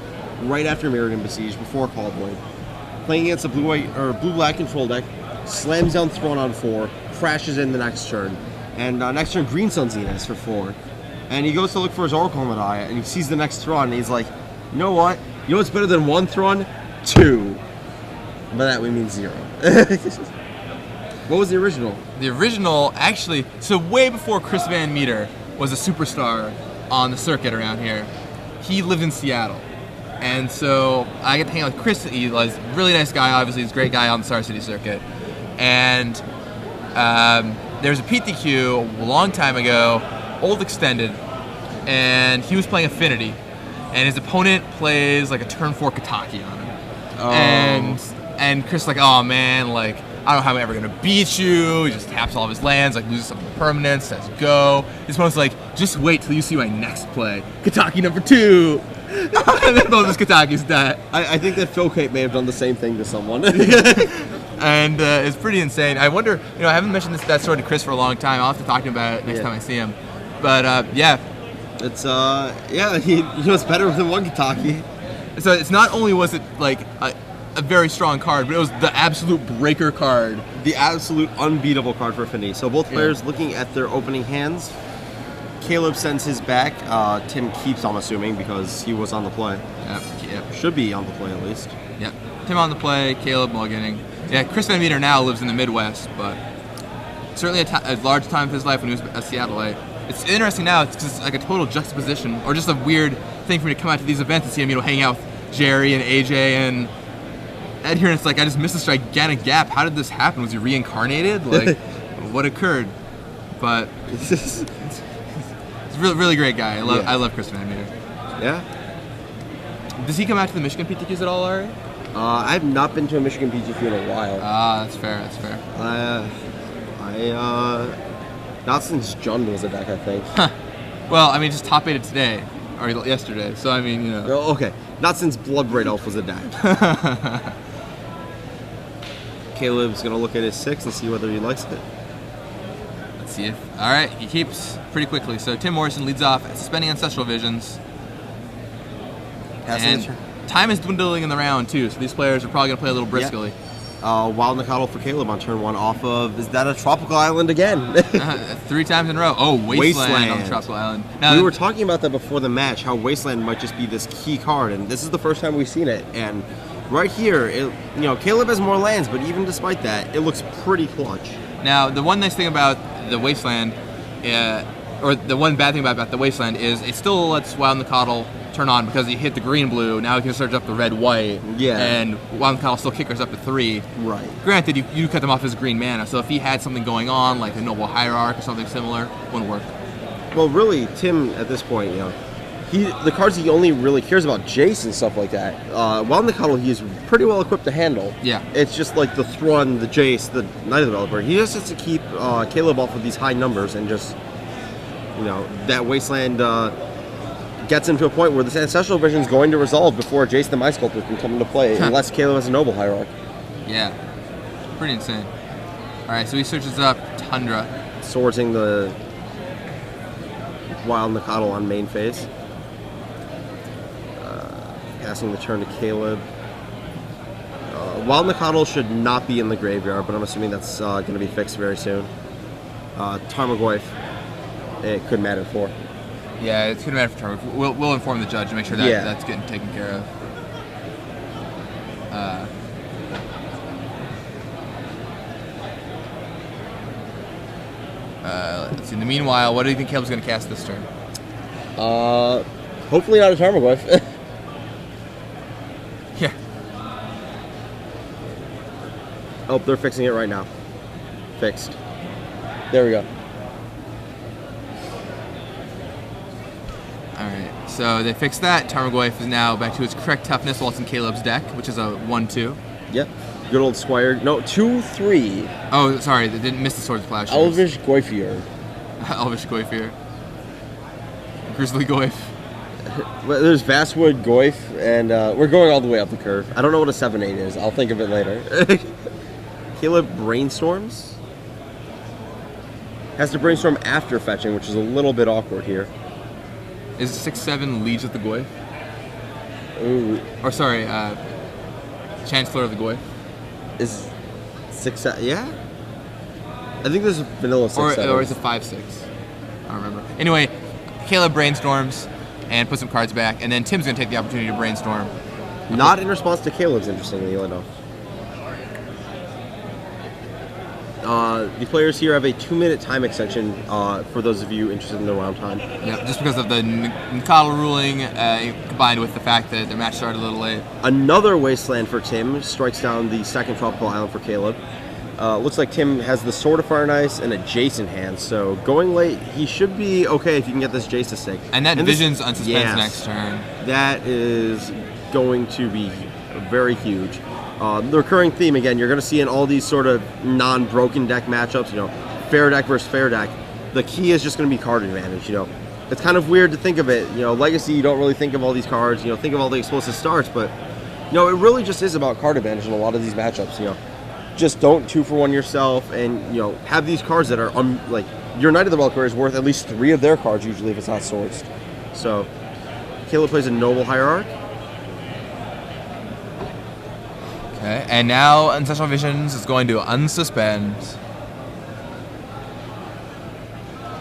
right after Mirrodin Besiege, before Callblade. Playing against a blue-black control deck, slams down Throne on 4, crashes in the next turn. And next turn, Green Sun Zenith for 4. And he goes to look for his Oracle Medallia, and he sees the next Throne, and he's like, you know what? You know what's better than 1 Throne? 2. By that we mean 0. What was the original? The original, actually, so way before Chris Van Meter was a superstar on the circuit around here, he lived in Seattle. And so I get to hang out with Chris. He was a really nice guy, obviously. He's a great guy on the Star City circuit. And there was a PTQ a long time ago, old extended, and he was playing Affinity. And his opponent plays like a turn 4 Kataki on him. Oh. And Chris is like, oh man, like, I don't know how I'm ever gonna beat you. He just taps all of his lands, like loses some permanents, says go. His opponent's like, just wait till you see my next play. Kataki number 2. And then both his Kataki's die. I think that Phil Kate may have done the same thing to someone. And it's pretty insane. I wonder, I haven't mentioned that story to Chris for a long time. I'll have to talk to him about it next time I see him. But yeah. It's, it's better than 1 Kataki. So it's not only was it like a very strong card, but it was the absolute breaker card. The absolute unbeatable card for Finney. So both players looking at their opening hands. Caleb sends his back. Tim keeps, I'm assuming, because he was on the play. Yep. Should be on the play at least. Yep. Tim on the play, Caleb mulliganing. Yeah, Chris Van Meter now lives in the Midwest, but certainly a large time of his life when he was at Seattle. It's interesting now, it's just like a total juxtaposition, or just a weird thing for me to come out to these events and see him, hanging out with Jerry and AJ and Ed here, and it's like, I just missed this gigantic gap. How did this happen? Was he reincarnated? Like, what occurred? But he's a really, really great guy. I love Chris Van Meter. Yeah. Does he come out to the Michigan PTQs at all, Ari? I've not been to a Michigan PTQ in a while. That's fair. That's fair. Not since John was a deck, I think. Well, I mean, just top 8 today or yesterday. So I mean, Oh, okay. Not since Bloodbraid Elf was a deck. Caleb's gonna look at his 6 and see whether he likes it. Let's see if. All right, he keeps pretty quickly. So Tim Morrison leads off, suspending Ancestral Visions. And time is dwindling in the round too, so these players are probably gonna play a little briskly. Wild Nikotl for Caleb on turn 1 off of, is that a tropical island again? 3 times in a row. Oh, Wasteland on the tropical island. Now, we were talking about that before the match, how Wasteland might just be this key card, and this is the first time we've seen it. And right here, Caleb has more lands, but even despite that, it looks pretty clutch. Now, the one nice thing about the Wasteland, or the one bad thing about the Wasteland is it still lets Wild Nikotl turn on because he hit the green-blue. Now he can search up the red-white. Yeah. And Wild Nikotl still kickers up to 3. Right. Granted, you cut them off his green mana, so if he had something going on, like a Noble Hierarch or something similar, wouldn't work. Well, really, Tim, at this point, the cards he only really cares about, Jace and stuff like that. Wild Nikotl, he's pretty well equipped to handle. Yeah. It's just like the Thrun, the Jace, the Night Developer. He just has to keep Caleb off of these high numbers and just, that Wasteland gets him to a point where this Ancestral Vision is going to resolve before Jace the Mind Sculptor can come into play, unless Caleb has a Noble Hierarch. Yeah. Pretty insane. Alright, so he searches up Tundra. Sorting the Wild Nikotl on main phase. Passing the turn to Caleb. Wild Nikotl should not be in the graveyard, but I'm assuming that's going to be fixed very soon. Tarmogoyf, it could matter for. Yeah, it's going to matter for Tarmogoyf. We'll inform the judge to make sure that that's getting taken care of. Let's see. In the meanwhile, what do you think Caleb's going to cast this turn? Hopefully not a Tarmogoyf. Yeah. Oh, they're fixing it right now. Fixed. There we go. Alright, so they fixed that. Tarmogoyf is now back to its correct toughness while it's in Caleb's deck, which is a 1/2. Yep. Good old Squire. No, 2/3. Oh, sorry, they didn't miss the Swords of Plowshares. Elvish Goyfier. Elvish Goyfier. Grizzly Goyf. There's Vastwood Goyf, and we're going all the way up the curve. I don't know what a 7/8 is. I'll think of it later. Caleb brainstorms. Has to brainstorm after fetching, which is a little bit awkward here. Is 6/7 Liege of the Goyf? Ooh. Or sorry, Chancellor of the Goyf. Is 6/7? Yeah. I think there's a vanilla 6/7. Or is it 5/6? I don't remember. Anyway, Caleb brainstorms and puts some cards back, and then Tim's going to take the opportunity to brainstorm. Not in response to Caleb's, interestingly enough. The players here have a 2-minute time extension for those of you interested in the round time. Yeah, just because of the Nikotl ruling combined with the fact that the match started a little late. Another Wasteland for Tim strikes down the second tropical island for Caleb. Looks like Tim has the Sword of Fire and Ice and a Jace in hand, so going late, he should be okay if you can get this Jace to stick. And that Vision's on suspense next turn. That is going to be very huge. The recurring theme, again, you're going to see in all these sort of non-broken deck matchups, fair deck versus fair deck, the key is just going to be card advantage, It's kind of weird to think of it, Legacy, you don't really think of all these cards, think of all the explosive starts, but, it really just is about card advantage in a lot of these matchups, Just don't 2-for-1 yourself and, have these cards that are, your Knight of the Valkyrie is worth at least 3 of their cards usually if it's not sourced. So, Caleb plays a Noble Hierarch. Okay, and now Ancestral Visions is going to unsuspend.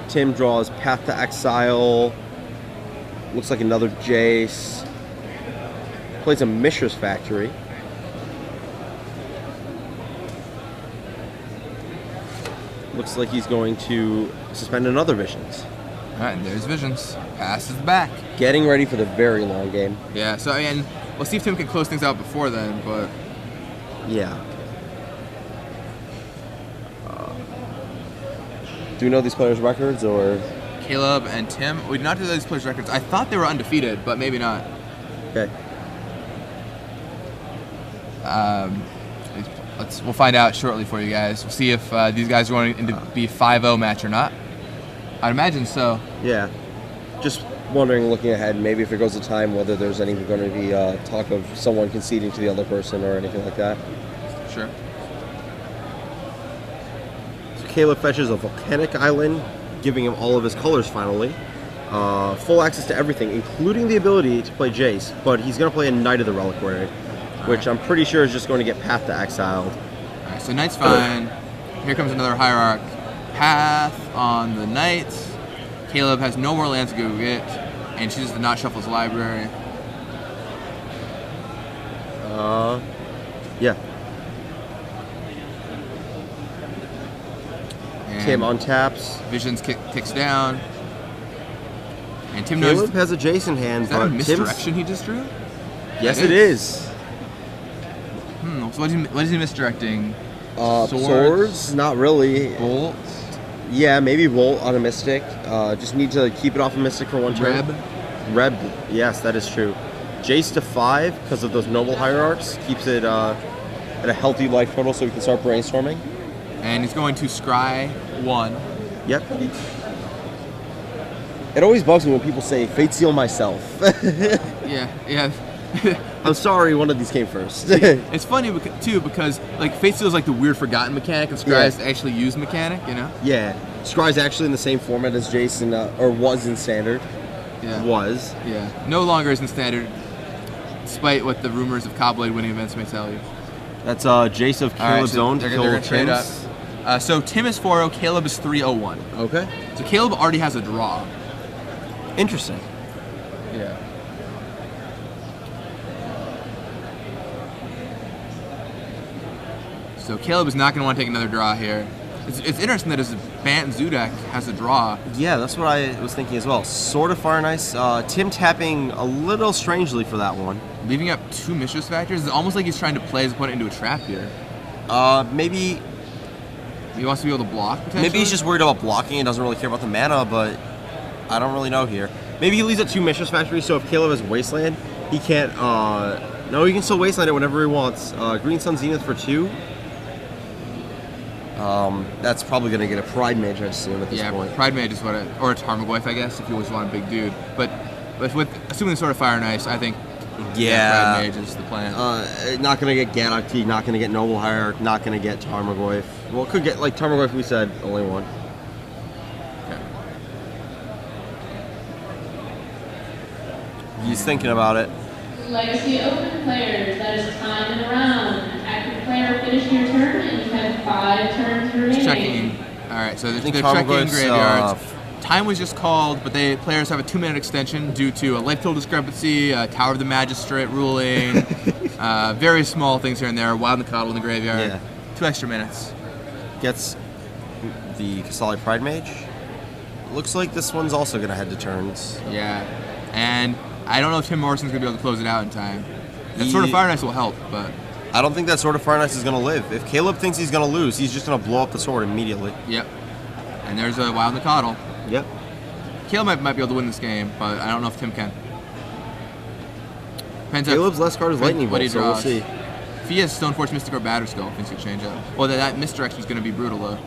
Tim draws Path to Exile. Looks like another Jace. Plays a Mishra's Factory. Looks like he's going to suspend another Visions. Alright, and there's Visions. Passes back. Getting ready for the very long game. Yeah, so I mean, we'll see if Tim can close things out before then, but... Yeah. Do we know these players' records, or...? Caleb and Tim, we do not know these players' records. I thought they were undefeated, but maybe not. Okay. We'll find out shortly for you guys. We'll see if these guys are going to be 5-0 match or not. I'd imagine so. Yeah. Just wondering, looking ahead, maybe if it goes to time, whether there's any going to be talk of someone conceding to the other person or anything like that. Sure. So Caleb fetches a Volcanic Island, giving him all of his colors finally. Full access to everything, including the ability to play Jace, but he's going to play a Knight of the Reliquary, which I'm pretty sure is just going to get Path to Exiled. Alright, so Knight's fine. Here comes another Hierarch. Path on the Knight. Caleb has no more lands to go get, and chooses to not shuffle his library. Yeah. And Tim untaps. Visions kicks down. And Tim Caleb knows... has a Jace in hand, Is that a but misdirection he just drew? Yes, it is. So what is he misdirecting? Swords? Not really. Bolt? Yeah, maybe Bolt on a Mystic. Just need to keep it off a Mystic for one turn. Reb, yes, that is true. Jace to 5, because of those Noble Hierarchs, keeps it at a healthy life total so we can start brainstorming. And he's going to scry 1. Yep. It always bugs me when people say, Fate Seal myself. Yeah. I'm sorry, one of these came first. It's funny, too, because like Fate Seal is like the weird forgotten mechanic, and Scry is actually used mechanic, you know? Yeah. Scry's actually in the same format as Jason, or was in Standard. Yeah. Was. Yeah. No longer is in Standard, despite what the rumors of Cobblade winning events may tell you. That's Jace of Caleb's own to kill Tim's. So Tim is 4-0, Caleb is 3-0-1. Okay. So Caleb already has a draw. Interesting. Yeah. So Caleb is not going to want to take another draw here. It's interesting that his Bant Zoo deck has a draw. Yeah, that's what I was thinking as well. Sword of Fire and Ice. Tim tapping a little strangely for that one. Leaving up 2 Mistress Factors. It's almost like he's trying to play his opponent into a trap here. Maybe he wants to be able to block, potentially? Maybe he's just worried about blocking and doesn't really care about the mana, but I don't really know here. Maybe he leaves up 2 Mistress Factories, so if Caleb has Wasteland, he can't... no, he can still Wasteland it whenever he wants. Green Sun Zenith for 2. That's probably going to get a Pride Mage, I assume, at this point. Yeah, Pride Mage is what or a Tarmogoyf, I guess, if you always want a big dude. But with assuming the Sword of Fire and Ice, I think Pride Mage is the plan. Not going to get Gadok, not going to get Noble Hierarch, not going to get Tarmogoyf. Well, it could get, like, Tarmogoyf, we said, only one. Okay. He's thinking about it. Legacy Open players, that is time in the round. Active player, finish your turn, and you have 5 turns remaining. Checking. Alright, so they're checking graveyards. Time was just called, but players have a 2-minute extension due to a life total discrepancy, a Tower of the Magistrate ruling, very small things here and there, Wild Nikotl in the graveyard. Yeah. 2 extra minutes. Gets the Kasali Pride Mage. Looks like this one's also going to head to turns. Yeah, and I don't know if Tim Morrison's going to be able to close it out in time. That Sword of Fire and Ice will help, but... I don't think that Sword of Fire and Ice is going to live. If Caleb thinks he's going to lose, he's just going to blow up the sword immediately. Yep. And there's a Wild Nikotl. Yep. Caleb might be able to win this game, but I don't know if Tim can. Depends Caleb's last card is Lightning Bolt, so we'll see. If he has Stoneforge, Mystic, or Batterskull, things could change up. Well, that misdirection is going to be brutal, though.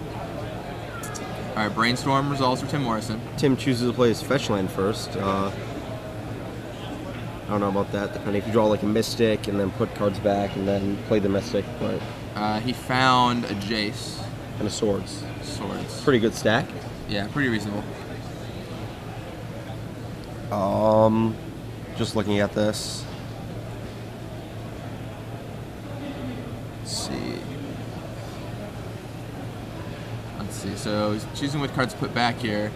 Alright, Brainstorm resolves for Tim Morrison. Tim chooses to play his fetch land first. I don't know about that, depending if you draw like a Mystic and then put cards back and then play the Mystic, but... he found a Jace. And a Swords. Swords. Pretty good stack. Yeah, pretty reasonable. Just looking at this. see. So he's choosing what cards to put back here.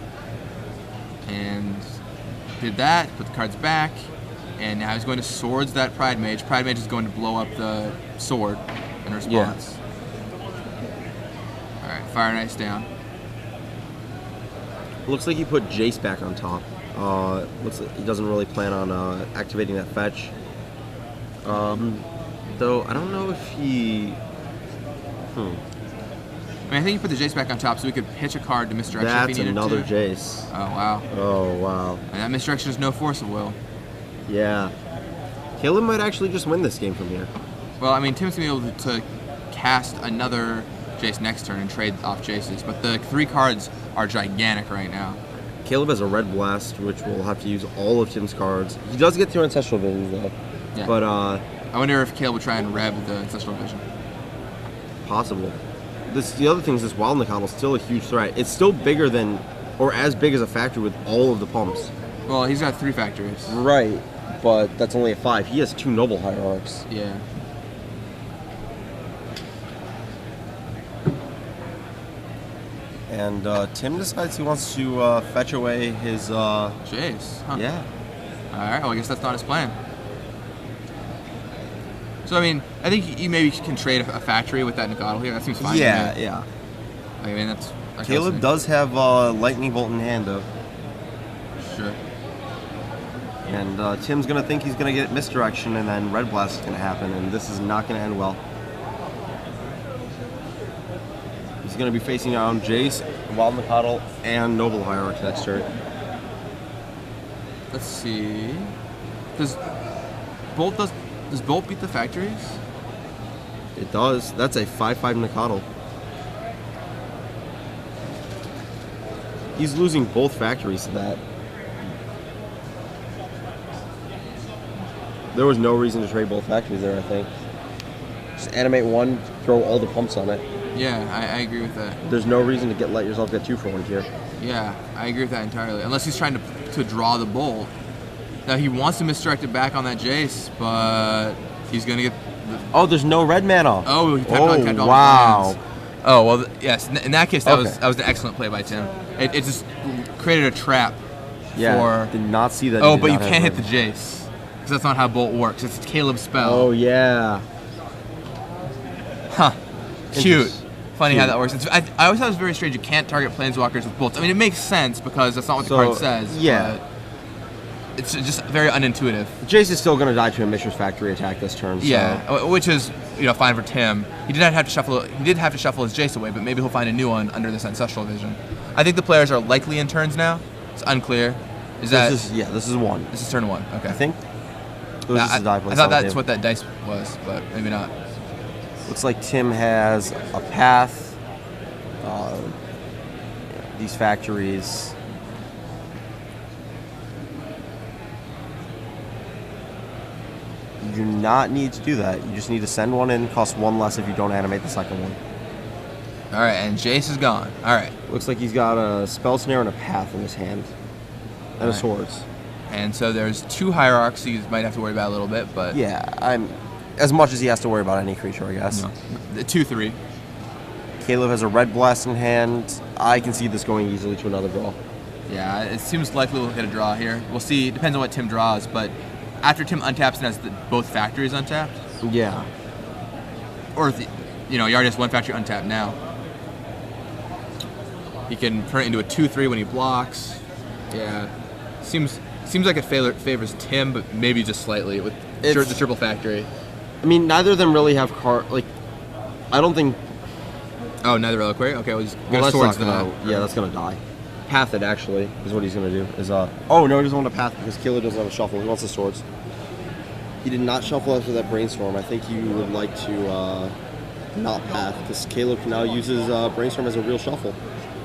And did that, put the cards back. And now he's going to swords that Pride Mage. Pride Mage is going to blow up the sword in response. All right, Fire and Ice down. Looks like he put Jace back on top. Looks like he doesn't really plan on activating that fetch. Though I don't know if he. I mean, I think he put the Jace back on top so we could pitch a card to misdirection That's if he needed another to. Jace. Oh, wow. Oh, wow. And that misdirection is no force of will. Yeah. Caleb might actually just win this game from here. Well, I mean, Tim's going to be able to cast another Jace next turn and trade off Jaces, but the 3 cards are gigantic right now. Caleb has a Red Blast, which will have to use all of Tim's cards. He does get 2 Ancestral Visions, though. Yeah. But, I wonder if Caleb would try and rev the Ancestral Vision. possible. The other thing is this Wild Nicotl is still a huge threat. It's still bigger than, or as big as a factory with all of the pumps. Well, he's got 3 factories. Right, but that's only a 5. He has 2 Noble Hierarchs. Yeah. And Tim decides he wants to fetch away his... Jace, huh? Yeah. Alright, well, I guess that's not his plan. So, I mean, I think you maybe can trade a factory with that Nicotl here. That seems fine. Yeah, to me. yeah. I mean, that's... Caleb does have Lightning Bolt in hand, though. Sure. And Tim's going to think he's going to get Misdirection, and then Red Blast is going to happen, and this is not going to end well. He's going to be facing down Jace, Wild Nicotl, and Noble Hierarch next turn. Let's see... Does Bolt beat the factories? It does. That's a 5/5 Nicotl. He's losing both factories to that. There was no reason to trade both factories there, I think. Just animate one, throw all the pumps on it. Yeah, I agree with that. There's no reason to let yourself get 2 for 1 here. Yeah, I agree with that entirely. Unless he's trying to draw the Bolt. Now, he wants to misdirect it back on that Jace, but he's going to get... Oh, there's no red mana. Oh, he tapped on all wow. the lands. Oh, well, yes. In that case, that Okay. was an excellent play by Tim. It just created a trap Yeah, for... did not see that. Oh, but you can't hit the Jace. Because that's not how Bolt works. It's Caleb's spell. Oh, yeah. Huh. Cute. Funny Cute. how that works. I always thought it was very strange. You can't target planeswalkers with bolts. I mean, it makes sense because that's not what the card says. Yeah. But it's just very unintuitive. Jace is still going to die to a Mishra's Factory attack this turn. So. Yeah, which is fine for Tim. He did have to shuffle. He did have to shuffle his Jace away, but maybe he'll find a new one under this Ancestral Vision. I think the players are likely in turns now. It's unclear. This is 1. This is turn 1. Okay. I think. It was just a die play I thought solid that's game. what that dice was, but maybe not. Looks like Tim has a path. These factories. You do not need to do that. You just need to send one in, cost 1 less if you don't animate the second one. All right, and Jace is gone. All right. Looks like he's got a Spell Snare and a Path in his hand. And a Swords. And so there's 2 Hierarchs he might have to worry about a little bit, but... Yeah, as much as he has to worry about any creature, I guess. No. The 2/3. Caleb has a Red Blast in hand. I can see this going easily to another draw. Yeah, it seems likely we'll get a draw here. We'll see. It depends on what Tim draws, but after Tim untaps and has both factories untapped, Yeah. or if he already has 1 factory untapped now, he can turn it into a 2/3 when he blocks. Yeah, seems like it favors Tim, but maybe just slightly with the triple factory. I mean, neither of them really have I don't think... Oh, neither Reliquary? Okay, well, he's Well, got that's swords not gonna... Yeah, that's going to die. Path it, actually, is what he's going to do. Oh, no, he doesn't want to path because Caleb doesn't have a shuffle. He wants the swords. He did not shuffle after that Brainstorm. I think he would like to not path because Caleb now uses Brainstorm as a real shuffle.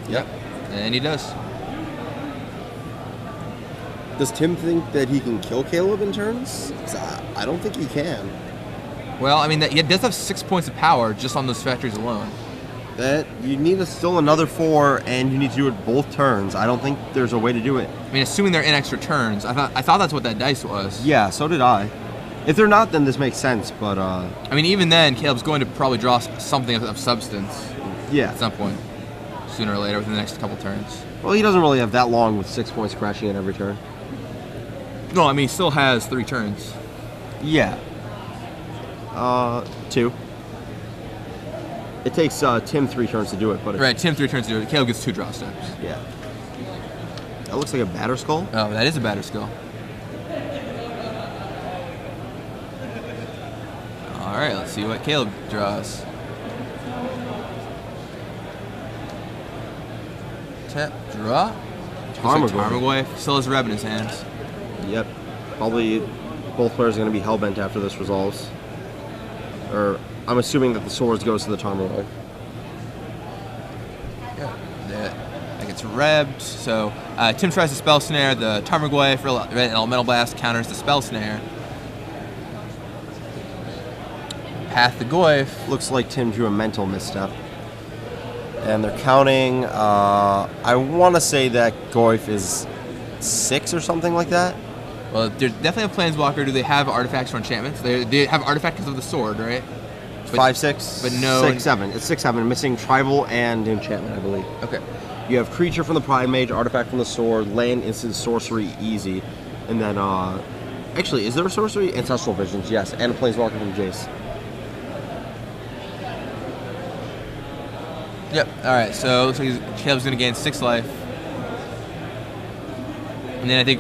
Yep, and he does. Does Tim think that he can kill Caleb in turns? 'Cause I don't think he can. Well, I mean, he does have 6 points of power just on those factories alone. That you need still another 4, and you need to do it both turns. I don't think there's a way to do it. I mean, assuming they're in extra turns, I thought that's what that dice was. Yeah, so did I. If they're not, then this makes sense. But I mean, even then, Caleb's going to probably draw something of substance yeah, at some point. sooner or later within the next couple turns. Well, he doesn't really have that long with 6 points crashing in every turn. No, I mean, he still has 3 turns. Yeah. 2. It takes Tim 3 turns to do it, but Right, Tim 3 turns to do it. Caleb gets 2 draw steps. yeah. That looks like a batter skull. Oh, that is a batter skill. All right, let's see what Caleb draws. Tap, draw. Tarmogoyf still has Reb in his hands. Yep. Probably both players are going to be hellbent after this resolves. Or I'm assuming that the swords goes to the Tarmogoyf. Yeah, that gets rebbed. So Tim tries to spell snare. The Tarmogoyf Red Elemental Blast counters the spell snare. Path the Goyf. Looks like Tim drew a mental misstep. And they're counting, I want to say that Goyf is 6 or something like that. Well, they definitely have Planeswalker. Do they have artifacts or enchantments? They have artifacts because of the sword, right? 5, 6, but no 6, 7. It's 6, 7. Missing tribal and enchantment, I believe. Okay. You have creature from the Pride Mage, artifact from the sword, land, instant, sorcery, easy, and then actually, is there a sorcery? Ancestral Visions, yes, and a Planeswalker from Jace. Yep. All right. So looks like Caleb's going to gain 6 life, and then I think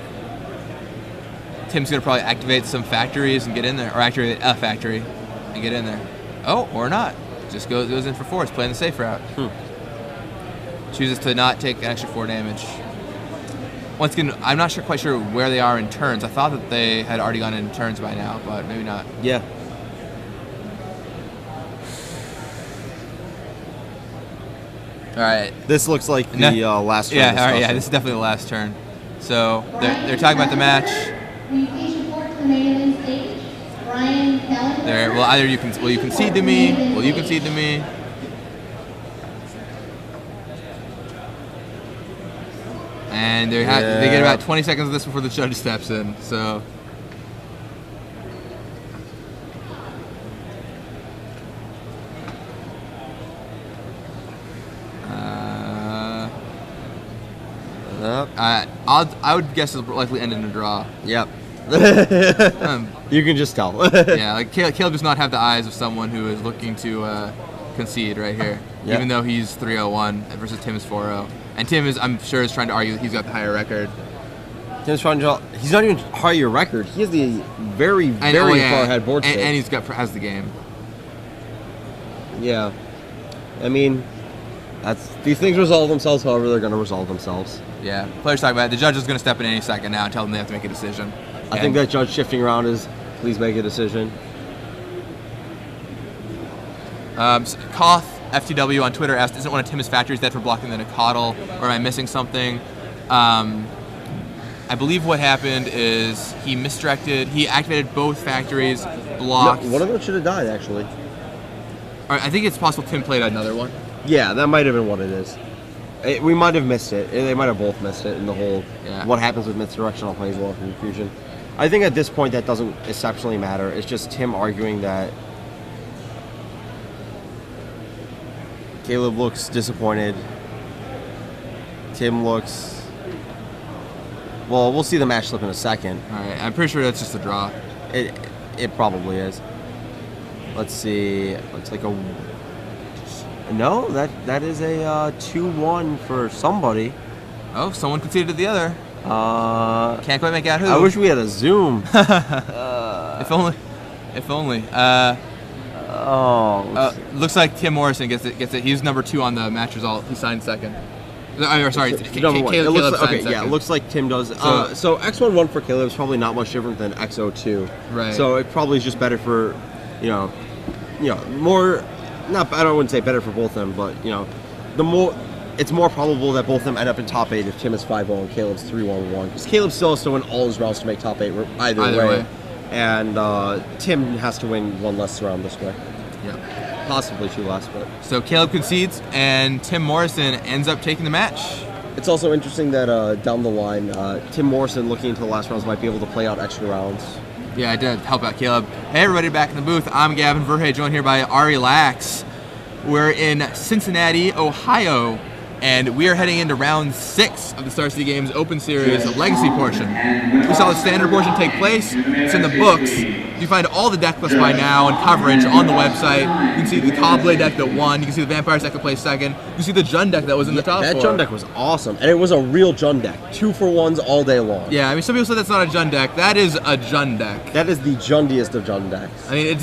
Tim's going to probably activate some factories and get in there, or activate a factory and get in there. Oh, or not. Just goes in for 4. He's playing the safe route. Chooses to not take an extra 4 damage. Once again, I'm not quite sure where they are in turns. I thought that they had already gone in turns by now, but maybe not. Yeah. All right. This looks like the last turn. Yeah, all right, yeah, this is definitely the last turn. So they're talking about the match. There, well, either will you concede to me? Will you concede to me? And they get about 20 seconds of this before the judge steps in. So. I would guess it'll likely end in a draw. Yep. You can just tell. Yeah, like Caleb does not have the eyes of someone who is looking to concede right here, even though he's 3-0-1 versus Tim is 4-0. And Tim is, I'm sure, is trying to argue that he's got the higher record. Tim's trying to. He's not even higher record. He has the very far ahead board state. And has the game. Yeah. I mean, these things resolve themselves however they're going to resolve themselves. Yeah. Players talk about it. The judge is going to step in any second now and tell them they have to make a decision. I think that judge shifting around is, please make a decision. Koth FTW on Twitter asked, isn't one of Tim's factories dead for blocking the Nicodle, or am I missing something? I believe what happened is he misdirected. He activated both factories, blocked. No, one of them should have died, actually. I think it's possible Tim played another one. Yeah, that might have been what it is. We might have missed it. They might have both missed it in the whole what happens with misdirection on Planeswalker Confusion. I think at this point that doesn't exceptionally matter. It's just Tim arguing that Caleb looks disappointed. Tim looks... Well, we'll see the match slip in a second. All right, I'm pretty sure that's just a draw. It probably is. Let's see. Looks like a... No, that is a 2-1 for somebody. Oh, someone conceded to the other. Can't quite make out who. I wish we had a zoom. If only. If only. Looks like Tim Morrison gets it. He's number 2 on the match result. He signed second. Sorry, Caleb signed second. Yeah, it looks like Tim does. So X11 for Caleb is probably not much different than X02. Right. So it probably is just better for, more. Not, I wouldn't say better for both of them, but it's more probable that both of them end up in top 8 if Tim is 5-0 and Caleb's 3-1-1. Because Caleb still has to win all his rounds to make top 8 either way. And Tim has to win 1 less round this way. Yeah. Possibly 2 less, but. So Caleb concedes, and Tim Morrison ends up taking the match. It's also interesting that down the line, Tim Morrison, looking into the last rounds, might be able to play out extra rounds. Yeah, I did help out Caleb. Hey everybody, back in the booth. I'm Gavin Verhey, joined here by Ari Lax. We're in Cincinnati, Ohio, And we are heading into round 6 of the Star City Games Open Series Legacy portion. We saw the standard portion take place. It's in the books. You find all the deck lists by now and coverage on the website. You can see the Cobblade deck that won. You can see the Vampires deck that placed second. You can see the Jund deck that was in the top 4. That Jund deck was awesome, and it was a real Jund deck. 2-for-1s all day long. Yeah, I mean, some people said that's not a Jund deck. That is a Jund deck. That is the Jundiest of Jund decks. I mean,